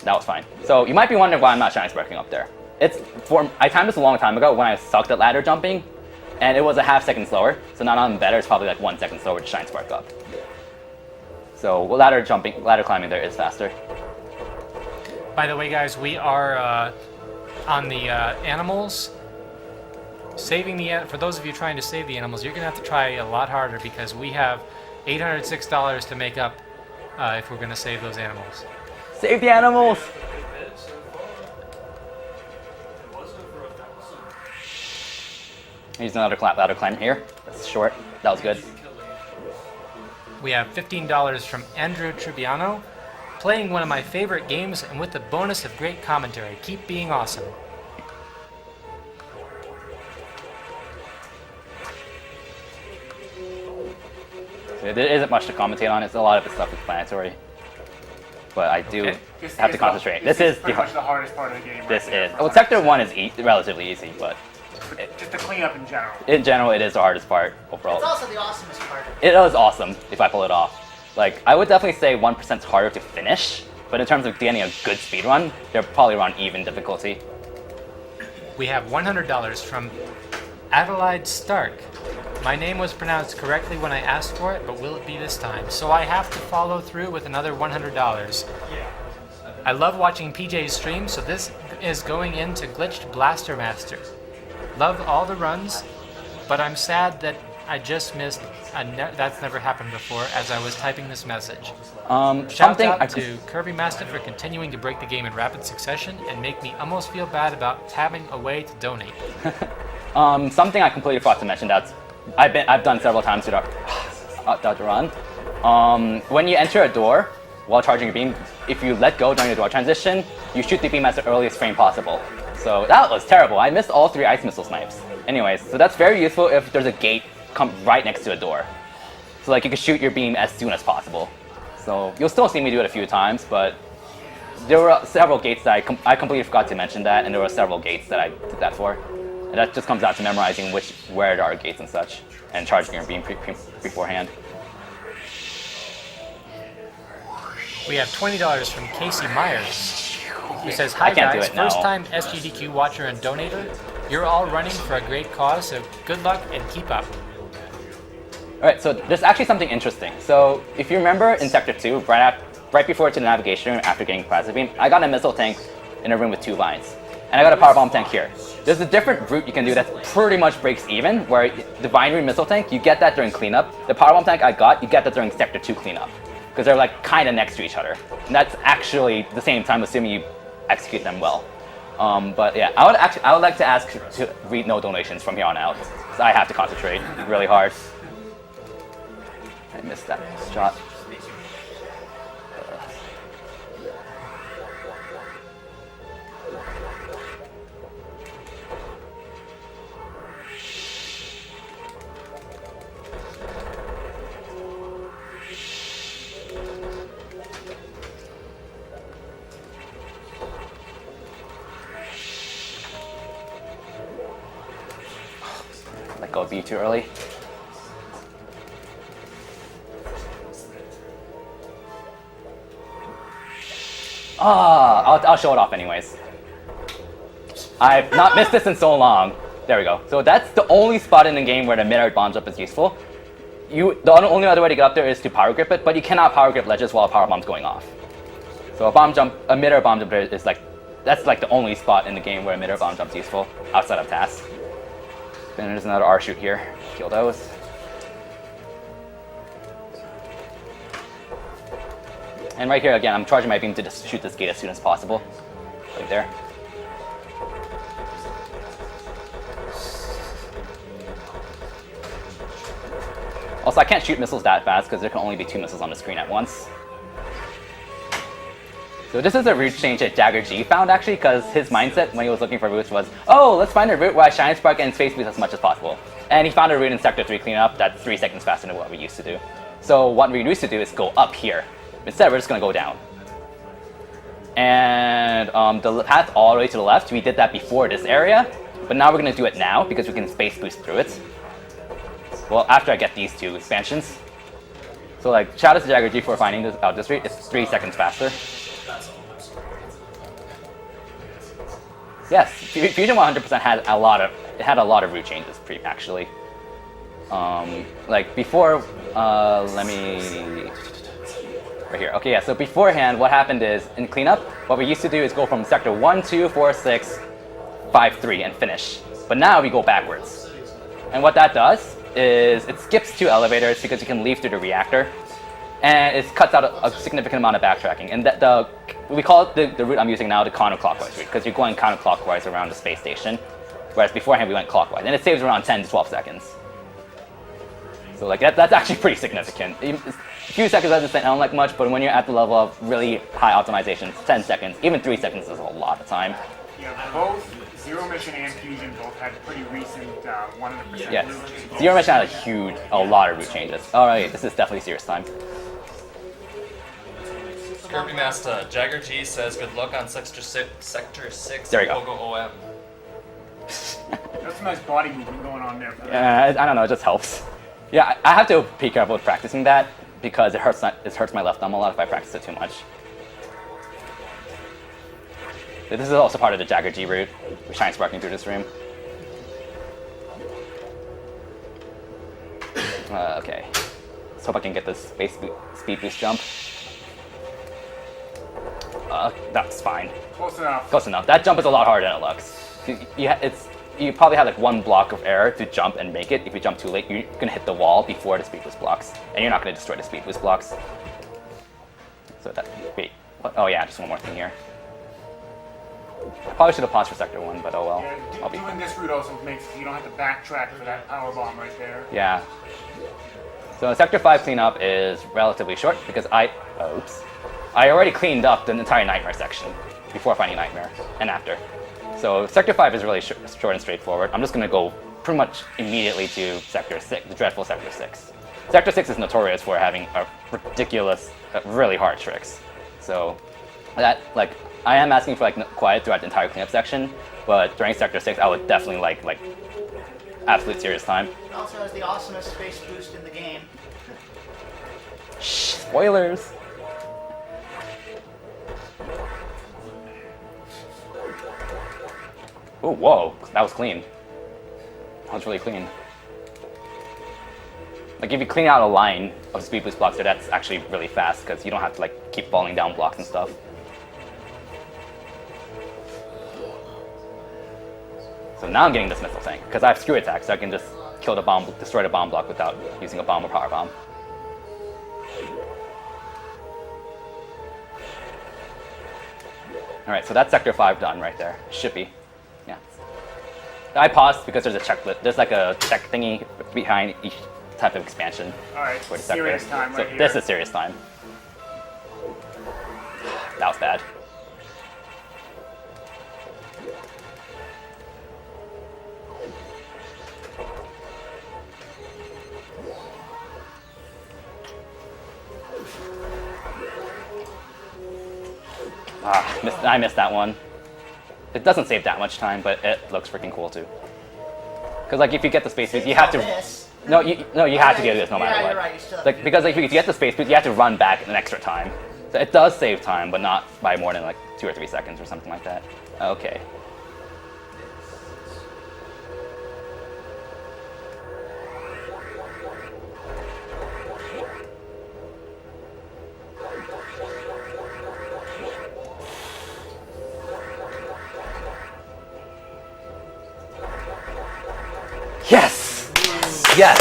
That was fine. So you might be wondering why I'm not shine sparking up there. I timed this a long time ago when I sucked at ladder jumping, and it was a half second slower. So now I'm better. It's probably like 1 second slower to shine spark up. So ladder climbing there is faster. By the way, guys, we are on the animals. For those of you trying to save the animals, you're gonna have to try a lot harder because we have $806 to make up if we're gonna save those animals. Save the animals! Here's another ladder climb here. That's short. That was good. We have $15 from Andrew Tribiano, playing one of my favorite games and with the bonus of great commentary. Keep being awesome. So there isn't much to commentate on. It's a lot of the stuff explanatory. But I do have to concentrate. This is pretty much the hardest part of the game. This right there is. for Well, us. Sector 1 is relatively easy, but Just the cleanup in general. in general, it is the hardest part overall. It's also the awesomest part. It is awesome if I pull it off. Like, I would definitely say 1% is harder to finish, but in terms of getting a good speed run, they're probably around even difficulty. We have $100 from Adelaide Stark. My name was pronounced correctly when I asked for it, but will it be this time? So I have to follow through with another $100. I love watching PJ's stream, so this is going into Glitched Blaster Master. Love all the runs, but I'm sad that I just missed. That's never happened before as I was typing this message. Shout Something out to Kirbymastah for continuing to break the game in rapid succession and make me almost feel bad about tabbing away to donate. Something I completely forgot to mention that I've done several times to dodge a run. When you enter a door while charging your beam, if you let go during the door transition, you shoot the beam at the earliest frame possible. So that was terrible. I missed all 3 ice missile snipes. Anyways, so that's very useful if there's a gate come right next to a door. So like you can shoot your beam as soon as possible. So you'll still see me do it a few times, but there were several gates that I completely forgot to mention that, and there were several gates that I did that for. And that just comes out to memorizing where there are gates and such, and charging your beam beforehand. We have $20 from Casey Myers, who says, "Hi can't do guys, it now. first time SGDQ watcher and donator. You're all running for a great cause, so good luck and keep up." Alright, so there's actually something interesting. So if you remember in Sector 2, right before to the navigation room after getting plasma beam, I got a missile tank in a room with 2 vines. And I got a power bomb tank here. There's a different route you can do that pretty much breaks even, where the vine room missile tank, you get that during cleanup. The power bomb tank I got, you get that during Sector 2 cleanup. Because they're like kind of next to each other. And that's actually the same time, assuming you execute them well. But yeah, I would like to ask to read no donations from here on out. So I have to concentrate really hard. I missed that shot. Let go B too early. I'll show it off anyways. I've not missed this in so long. There we go. So that's the only spot in the game where the mid-air bomb jump is useful. The only other way to get up there is to power grip it, but you cannot power grip ledges while a power bomb's going off. So a mid-air bomb jump is that's like the only spot in the game where a mid-air bomb jump's useful outside of tasks. Then there's another R shoot here. Kill those. And right here again, I'm charging my beam to just shoot this gate as soon as possible. Right there. Also, I can't shoot missiles that fast because there can only be 2 missiles on the screen at once. So this is a route change that Jagger G found actually, because his mindset when he was looking for routes was, oh, let's find a route where I shine spark and space boost as much as possible. And he found a route in Sector 3 cleanup that's 3 seconds faster than what we used to do. So what we used to do is go up here. Instead, we're just going to go down. And the path all the way to the left, we did that before this area, but now we're going to do it now because we can space boost through it. Well, after I get these 2 expansions. So like, shout out to Jagger G for finding this route. It's 3 seconds faster. Yes, Fusion 100% had a lot of route changes actually. Like before, let me right here. Okay, yeah. So beforehand, what happened is in cleanup, what we used to do is go from sector 1, 2, 4, 6, 5, 3, and finish. But now we go backwards. And what that does is it skips 2 elevators because you can leave through the reactor, and it cuts out a significant amount of backtracking. And we call it the route I'm using now the counterclockwise route, because you're going counterclockwise around the space station, whereas beforehand we went clockwise, and it saves around 10 to 12 seconds. So like that's actually pretty significant. A few seconds doesn't sound like much, but when you're at the level of really high optimization, 10 seconds, even 3 seconds is a lot of time. Yeah, both Zero Mission and Fusion both had pretty recent 100%. Yes, Zero Mission had a lot of route changes. All right, this is definitely serious time. Kirbymastah, Jagger G says good luck on Sector 6. There we go. Pogo OM. That's some nice body movement going on there. For I don't know, it just helps. Yeah, I have to be careful with practicing that because it hurts my left thumb a lot if I practice it too much. But this is also part of the Jagger G route. We're shine sparking through this room. Okay. Let's hope I can get this speed boost jump. That's fine. Close enough. Close enough. That jump is a lot harder than it looks. You probably have like 1 block of error to jump and make it. If you jump too late, you're gonna hit the wall before the speed boost blocks, and you're not gonna destroy the speed boost blocks. So wait, what? Oh yeah, just one more thing here. I probably should have paused for sector 1, but oh well. Yeah, doing this route also makes it so you don't have to backtrack for that power bomb right there. Yeah. So sector 5 cleanup is relatively short because I already cleaned up the entire Nightmare section before finding Nightmare and after. So sector 5 is really short and straightforward. I'm just going to go pretty much immediately to sector 6, the dreadful sector 6. Sector 6 is notorious for having a ridiculous, really hard tricks. So that, like, I am asking for like quiet throughout the entire cleanup section, But during Sector 6, I would definitely like absolute serious time. It also has the awesomest space boost in the game. Shh, spoilers. Oh, whoa, that was clean. That was really clean. Like if you clean out a line of speed boost blocks there, that's actually really fast because you don't have to like keep falling down blocks and stuff. So now I'm getting this missile tank because I have screw attack, so I can just kill the bomb, destroy the bomb block without using a bomb or power bomb. All right, so that's Sector 5 done right there. Should be, yeah. I paused because there's a checklist. There's like a check thingy behind each type of expansion. All right, for the sector. serious time So right here. this is serious time. That was bad. I missed that one. It doesn't save that much time, but it looks freaking cool too. Because like if you get the space boost, you have to. This. No, you have to do this no matter Yeah, what. you're right, you still have Like to because like if you get the space boost, you have to run back an extra time. So it does save time, but not by more than like 2 or 3 seconds or something like that. Okay. Yes! Yes!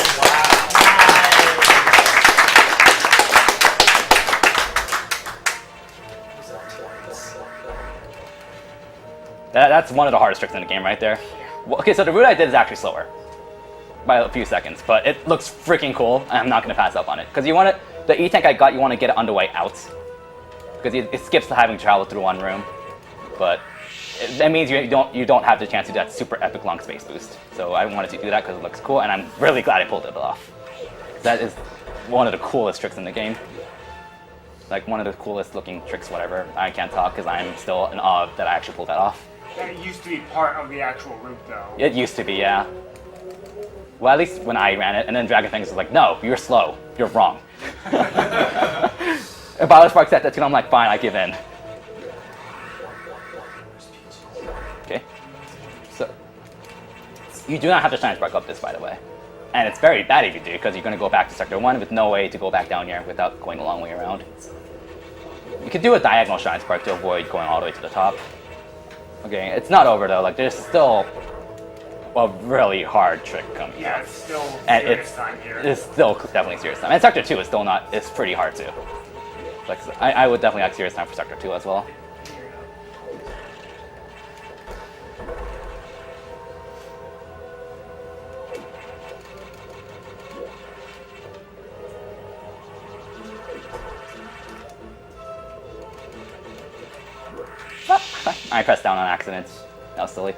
That's one of the hardest tricks in the game right there. Well, okay, so the route I did is actually slower by a few seconds, but it looks freaking cool, and I'm not going to pass up on it. Because you want it, the E-Tank I got, you want to get it on the way out. Because it skips having to travel through one room. But that means you don't have the chance to do that super epic long space boost. So I wanted to do that because it looks cool, and I'm really glad I pulled it off. That is one of the coolest tricks in the game. Like one of the coolest looking tricks, whatever. I can't talk because I'm still in awe that I actually pulled that off. That used to be part of the actual route, though. It used to be, yeah. Well, at least when I ran it, and then Dragon Fangs was like, no, you're slow. You're wrong. And Bowser Spark said that too, and I'm like, fine, I give in. Okay. So, you do not have to Shine Spark up this, by the way. And it's very bad if you do, because you're going to go back to Sector 1 with no way to go back down here without going a long way around. You could do a diagonal Shine Spark to avoid going all the way to the top. Okay, it's not over though, like there's still a really hard trick coming Yeah, up. it's still And serious time here. it's still definitely serious time. And Sector 2 is still not, it's pretty hard too. Like, I would definitely have serious time for Sector 2 as well. I pressed down on accident. That was silly.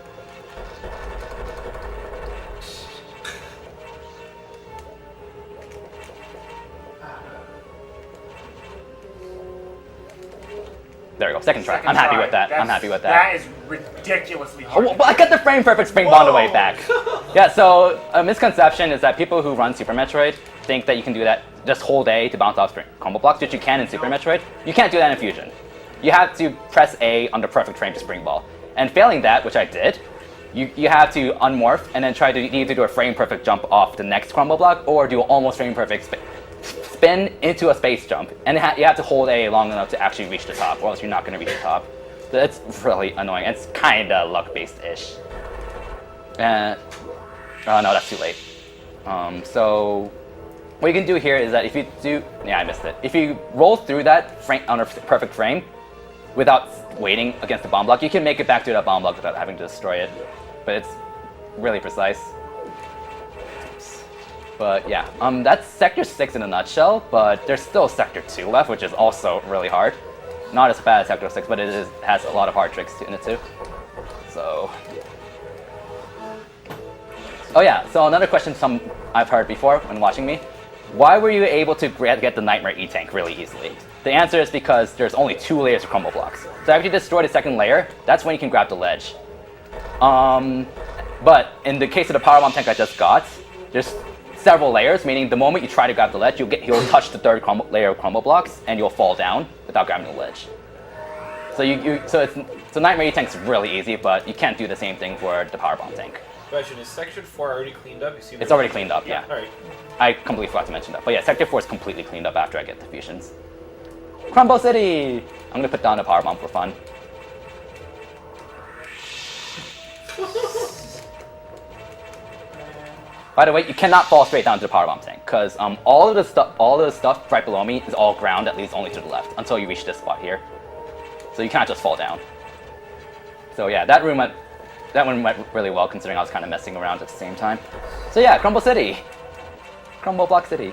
There we go. Second try. I'm happy with that. I'm happy with that. That is ridiculously hard. Oh, well, I got the frame perfect spring bond away back. Yeah, so a misconception is that people who run Super Metroid think that you can do that just hold A to bounce off spring combo blocks, which you can in Super Metroid. You can't do that in Fusion. You have to press A under perfect frame to spring ball. And failing that, which I did, you have to unmorph and then try to either do a frame perfect jump off the next crumble block or do an almost frame perfect spin into a space jump. And you have to hold A long enough to actually reach the top, or else you're not going to reach the top. So it's really annoying. It's kind of luck-based-ish. Oh no, that's too late. So what you can do here is that if you do, yeah, I missed it. If you roll through that frame on a perfect frame without waiting against the bomb block, you can make it back to that bomb block without having to destroy it. But it's really precise. Oops. But yeah, that's Sector 6 in a nutshell, but there's still Sector 2 left, which is also really hard. Not as bad as Sector 6, but it has a lot of hard tricks in it too. So... Oh yeah, so another question I've heard before when watching me. Why were you able to get the Nightmare E-Tank really easily? The answer is because there's only 2 layers of crumble blocks. So after you destroy the second layer, that's when you can grab the ledge. But in the case of the power bomb tank I just got, there's several layers, meaning the moment you try to grab the ledge, you'll touch the third layer of crumble blocks, and you'll fall down without grabbing the ledge. So Nightmare tank's really easy, but you can't do the same thing for the power bomb tank. Question, is Section 4 already cleaned up? You see It's already cleaned up, yeah. Alright. I completely forgot to mention that. But yeah, Sector 4 is completely cleaned up after I get the fusions. Crumble City! I'm gonna put down a power bomb for fun. By the way, you cannot fall straight down to the power bomb tank, because all of the stuff right below me is all ground that leads only to the left until you reach this spot here. So you cannot just fall down. So yeah, that one went really well considering I was kind of messing around at the same time. So yeah, Crumble City, Crumble Block City.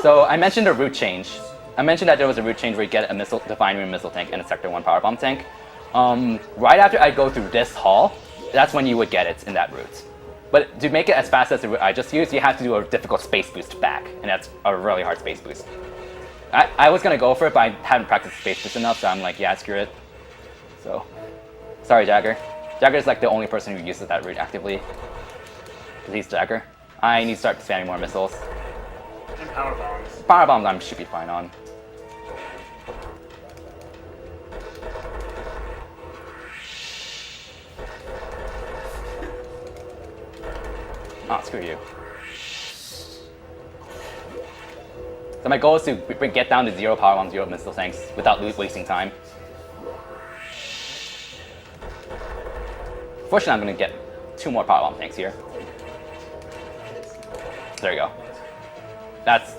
So I mentioned a route change. I mentioned that there was a route change where you get a Divine Room missile tank and a Sector 1 power bomb tank. Right after I go through this hall, that's when you would get it in that route. But to make it as fast as the route I just used, you have to do a difficult space boost back, and that's a really hard space boost. I was gonna go for it, but I hadn't practiced space boost enough, so I'm like, yeah, screw it. So, sorry, Jagger. Jagger's like the only person who uses that route actively. Because he's Jagger. I need to start spamming more missiles. And power bombs. Power bombs I should be fine on. Oh, screw you. So my goal is to get down to 0 power bomb, 0 missile tanks without wasting time. Fortunately, I'm going to get 2 more power bomb tanks here. There you go. That's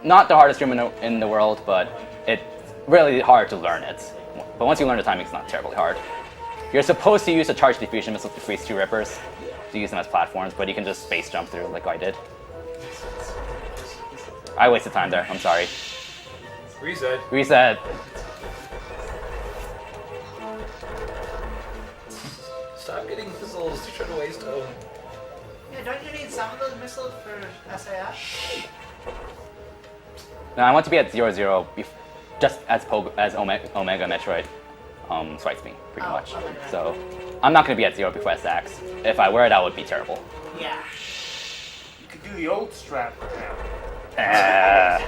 not the hardest room in the world, but it's really hard to learn it. But once you learn the timing, it's not terribly hard. You're supposed to use a charged diffusion missile to freeze 2 rippers to use them as platforms, but you can just space jump through like I did. I wasted time there, I'm sorry. Reset. Reset. Stop getting missiles. You're trying to waste them. Yeah, don't you need some of those missiles for SAS? Now I want to be at 0-0 just as Omega Metroid swipes me, pretty much. okay. So I'm not going to be at 0 before S-Ax. If I were, that would be terrible. Yeah. You could do the old strap for him. I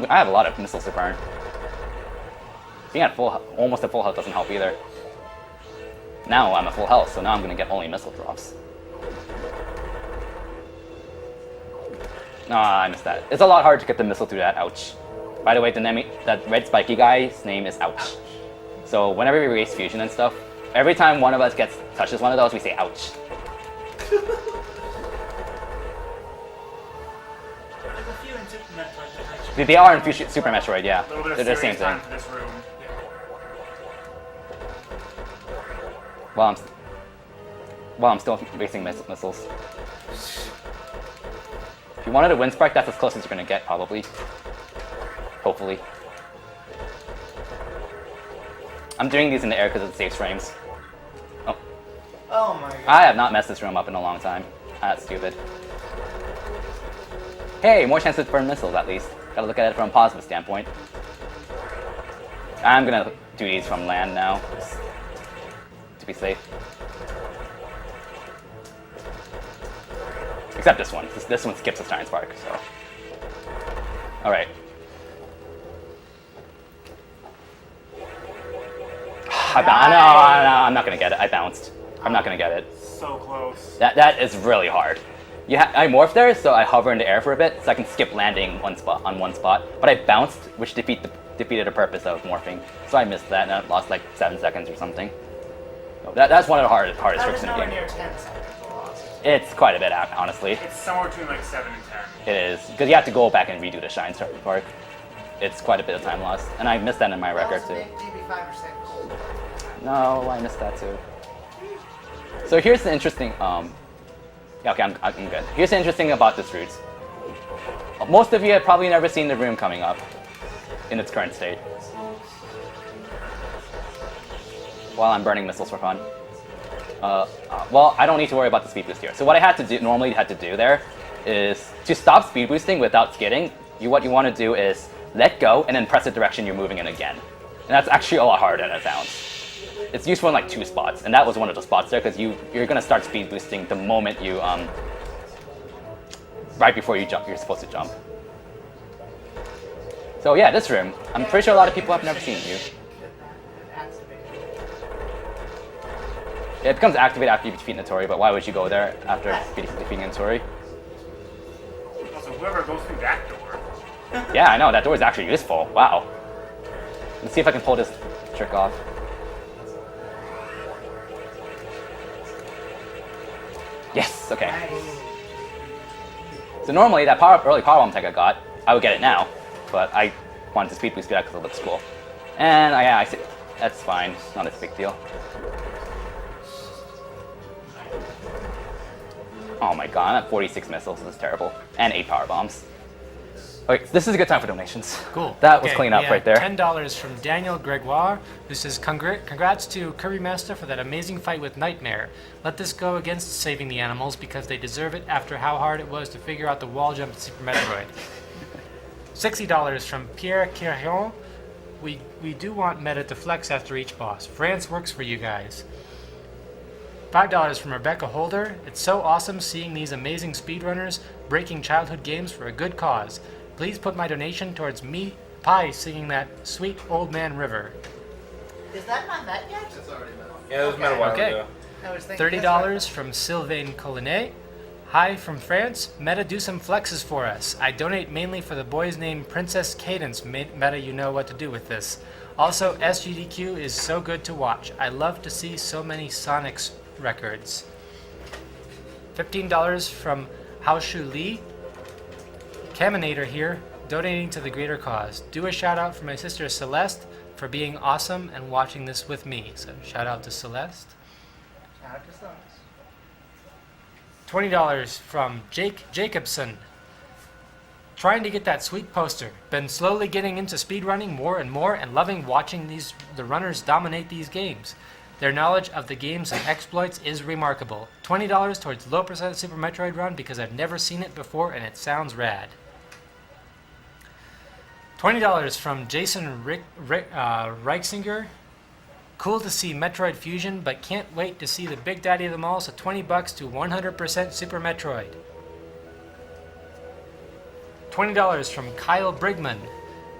have a lot of missiles to burn. Being at almost at full health doesn't help either. Now I'm at full health, so now I'm going to get only missile drops. I missed that. It's a lot harder to get the missile through that. Ouch. By the way, that red spiky guy's name is Ouch. So whenever we race fusion and stuff, every time one of us touches one of those, we say ouch. There's a few in Super Metroid that actually. They are in Super Metroid, yeah. A little bit of They're the same serious thing. time for this room. While I'm still racing missiles. If you wanted a wind spark, that's as close as you're gonna get, probably. Hopefully. I'm doing these in the air because it saves frames. Oh. Oh my god. I have not messed this room up in a long time. That's stupid. Hey, more chances to burn missiles at least. Gotta look at it from a positive standpoint. I'm gonna do these from land now, just to be safe. Except this one. This one skips a Giant Spark, so. Alright. I'm not gonna get it. I bounced. I'm not gonna get it. So close. That is really hard. I morphed there, so I hover in the air for a bit, so I can skip landing on one spot. But I bounced, which defeated the purpose of morphing. So I missed that, and I lost like 7 seconds or something. So that's one of the hardest tricks in the nowhere game. near 10 seconds lost. It's quite a bit, honestly. It's somewhere between like 7 and 10. It is, because you have to go back and redo the Shine Spark. It's quite a bit of time lost, and I missed that in my record too. Maybe 5 or 6. No, I missed that too. So here's the interesting. Yeah, okay, I'm good. Here's the interesting thing about this route. Most of you have probably never seen the room coming up in its current state. While I'm burning missiles for fun. Well, I don't need to worry about the speed boost here. So what I normally had to do there is to stop speed boosting without skidding. what you want to do is let go and then press the direction you're moving in again. And that's actually a lot harder than it sounds. It's useful in like 2 spots, and that was one of the spots there because you're gonna start speed boosting the moment you right before you jump. You're supposed to jump. So yeah, this room. I'm pretty sure a lot of people have never seen you. Yeah, it becomes activated after you defeat Notori, but why would you go there after defeating Notori? Also, whoever goes through that door. Yeah, I know, that door is actually useful. Wow. Let's see if I can pull this trick off. Yes, okay. So normally that early power bomb tech I got, I would get it now, but I wanted to speed boost that because it looks cool. And yeah, I see. That's fine, not a big deal. Oh my god, I'm at 46 missiles, this is terrible. And 8 power bombs. Okay, so this is a good time for donations. Cool. That was Okay, clean we up have right there. $10 from Daniel Gregoire, who says, Congrats to Kirbymastah for that amazing fight with Nightmare. Let this go against saving the animals because they deserve it after how hard it was to figure out the wall jump in Super Metroid. $60 from Pierre Quirion. We do want meta to flex after each boss. France works for you guys. $5 from Rebecca Holder. It's so awesome seeing these amazing speedrunners breaking childhood games for a good cause. Please put my donation towards me, Pi, singing that Sweet Old Man River. Is that not met yet? Yeah, it was met a while Okay. ago. I was thinking $30 from Sylvain Collinet. Hi from France. Meta, do some flexes for us. I donate mainly for the boys named Princess Cadence. Meta, you know what to do with this. Also, SGDQ is so good to watch. I love to see so many Sonics records. $15 from Haoshu Lee. Caminator here, donating to the greater cause. Do a shout out for my sister Celeste for being awesome and watching this with me. So shout out to Celeste. Shout out to Celeste. $20 from Jake Jacobson. Trying to get that sweet poster. Been slowly getting into speedrunning more and more and loving watching the runners dominate these games. Their knowledge of the games and exploits is remarkable. $20 towards low percent Super Metroid run because I've never seen it before and it sounds rad. $20 from Jason Reichinger. Cool to see Metroid Fusion, but can't wait to see the big daddy of them all, so $20 to 100% Super Metroid. $20 from Kyle Brigman.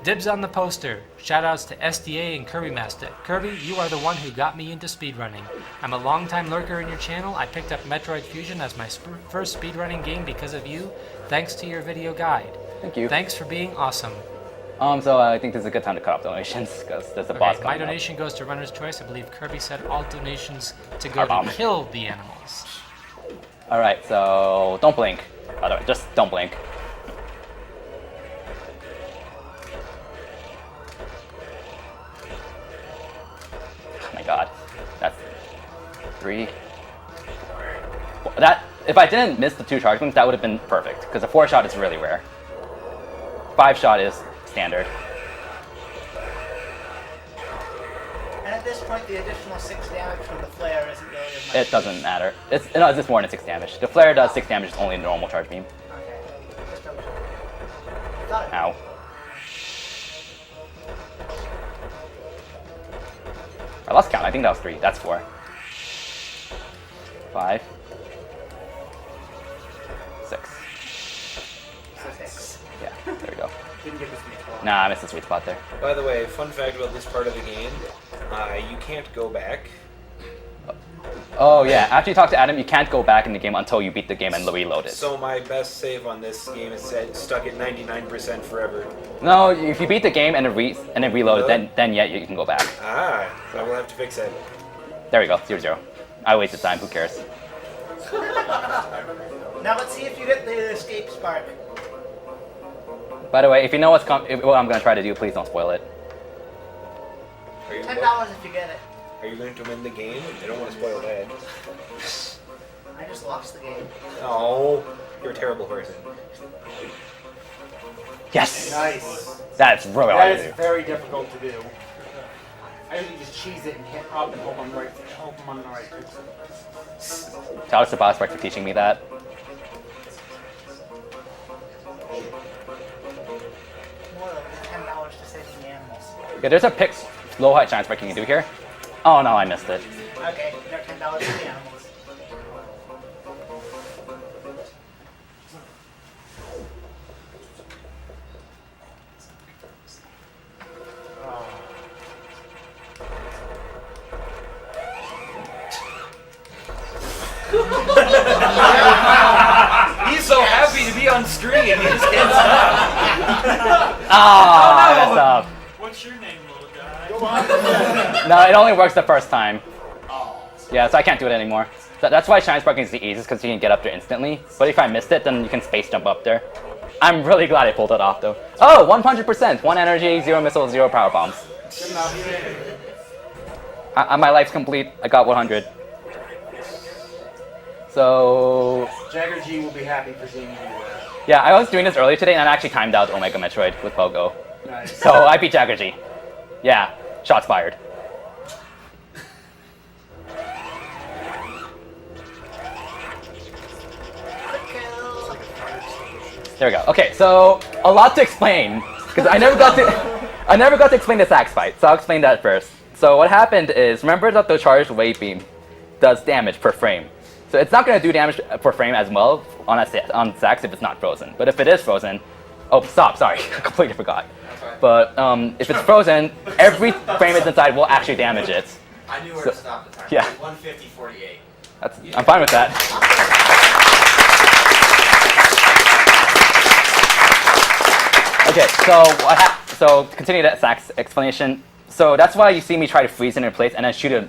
Dibs on the poster. Shoutouts to SDA and Kirbymastah. Kirby, you are the one who got me into speedrunning. I'm a longtime lurker in your channel. I picked up Metroid Fusion as my first speedrunning game because of you, thanks to your video guide. Thank you. Thanks for being awesome. So I think this is a good time to cut off donations because there's a boss My coming up. donation goes to Runner's Choice. I believe Kirby said all donations to go Bomb. to kill the animals. All right, so don't blink. By the way, just don't blink. Oh my god, that's 3. Well, that if I didn't miss the 2 charge moves, that would have been perfect because a 4 shot is really rare. 5 shot is standard. And at this point, the additional 6 damage from the flare isn't really as much. It doesn't matter. It's more than 6 damage. The flare does 6 damage, it's only a normal charge beam. Okay. Just double check. Thought it- Ow. I lost count. I think that was 3. That's 4. 5. 6. 6. Yeah, there we go. Didn't get the sweet spot. Nah, I missed the sweet spot there. By the way, fun fact about this part of the game, you can't go back. Oh yeah, after you talk to Adam, you can't go back in the game until you beat the game and reload it. So my best save on this game is stuck at 99% forever. No, if you beat the game and then reload it, then yeah, you can go back. Ah, I will have to fix that. There we go, 0-0. I wasted time, who cares? Now let's see if you get the escape spark. By the way, if you know what I'm gonna try to do, please don't spoil it. Are you, $10 if you get it. are you going to win the game? I don't want to spoil that. I just lost the game. Oh, you're a terrible person. Yes! Nice. That's really That hard to is do. very difficult to do. I usually just cheese it and hit up and hope I'm right. Hope I'm on the right pixel. Shout out to Boss for teaching me that. Yeah, there's a pick low height chance break you can do here. Oh no, I missed it. Okay, they're $10 for the animals. He's so happy to be on stream, he just can't stop. Ah, that's up. What's your name, little guy? No, it only works the first time. Yeah, so I can't do it anymore. That's why Shine Sparking is the easiest, because you can get up there instantly. But if I missed it, then you can space jump up there. I'm really glad I pulled it off, though. Oh, 100%! 1 energy, 0 missiles, 0 power bombs. Good enough. My life's complete. I got 100. So... Jagger G will be happy for seeing you. Yeah, I was doing this earlier today, and I actually timed out Omega Metroid with Pogo. Nice. So I beat Jagger G. Yeah, shots fired. There we go. Okay, so a lot to explain because I never got to explain the sax fight. So I'll explain that first. So what happened is, remember that the charged wave beam does damage per frame. So it's not going to do damage per frame as well on sax if it's not frozen. But if it is frozen, oh stop, sorry, I completely forgot. But if it's frozen, every frame it's inside will actually damage it. I knew where to stop the time. Yeah. 150.48. I'm fine with that. Okay, so to continue that sax explanation. So that's why you see me try to freeze it in place and then shoot a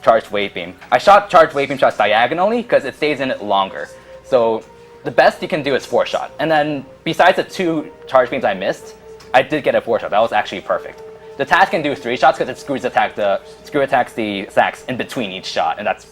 charged wave beam. I shot charged wave beam shots diagonally because it stays in it longer. So the best you can do is 4-shot. And then besides the 2 charged beams I missed, I did get a 4-shot. That was actually perfect. The task can do 3 shots because it screw attacks the sax in between each shot, and that's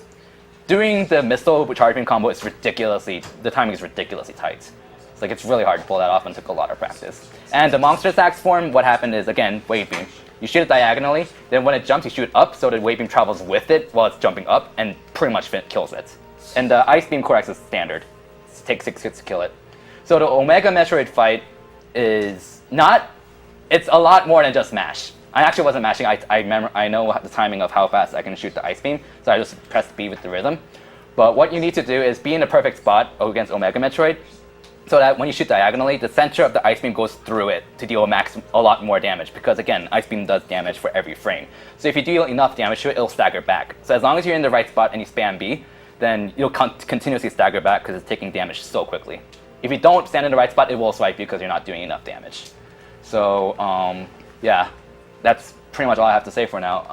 doing the missile with charge beam combo is the timing is ridiculously tight. It's like it's really hard to pull that off and took a lot of practice. And the monster sax form, what happened is again wave beam. You shoot it diagonally, then when it jumps, you shoot up so the wave beam travels with it while it's jumping up and pretty much kills it. And the ice beam corrects is standard. It takes 6 hits to kill it. So the Omega Metroid fight is not. It's a lot more than just mash. I actually wasn't mashing. I know the timing of how fast I can shoot the ice beam, so I just pressed B with the rhythm. But what you need to do is be in the perfect spot against Omega Metroid, so that when you shoot diagonally, the center of the ice beam goes through it to deal a lot more damage. Because again, ice beam does damage for every frame. So if you deal enough damage to it, it'll stagger back. So as long as you're in the right spot and you spam B, then you'll continuously stagger back because it's taking damage so quickly. If you don't stand in the right spot, it will swipe you because you're not doing enough damage. So yeah, that's pretty much all I have to say for now.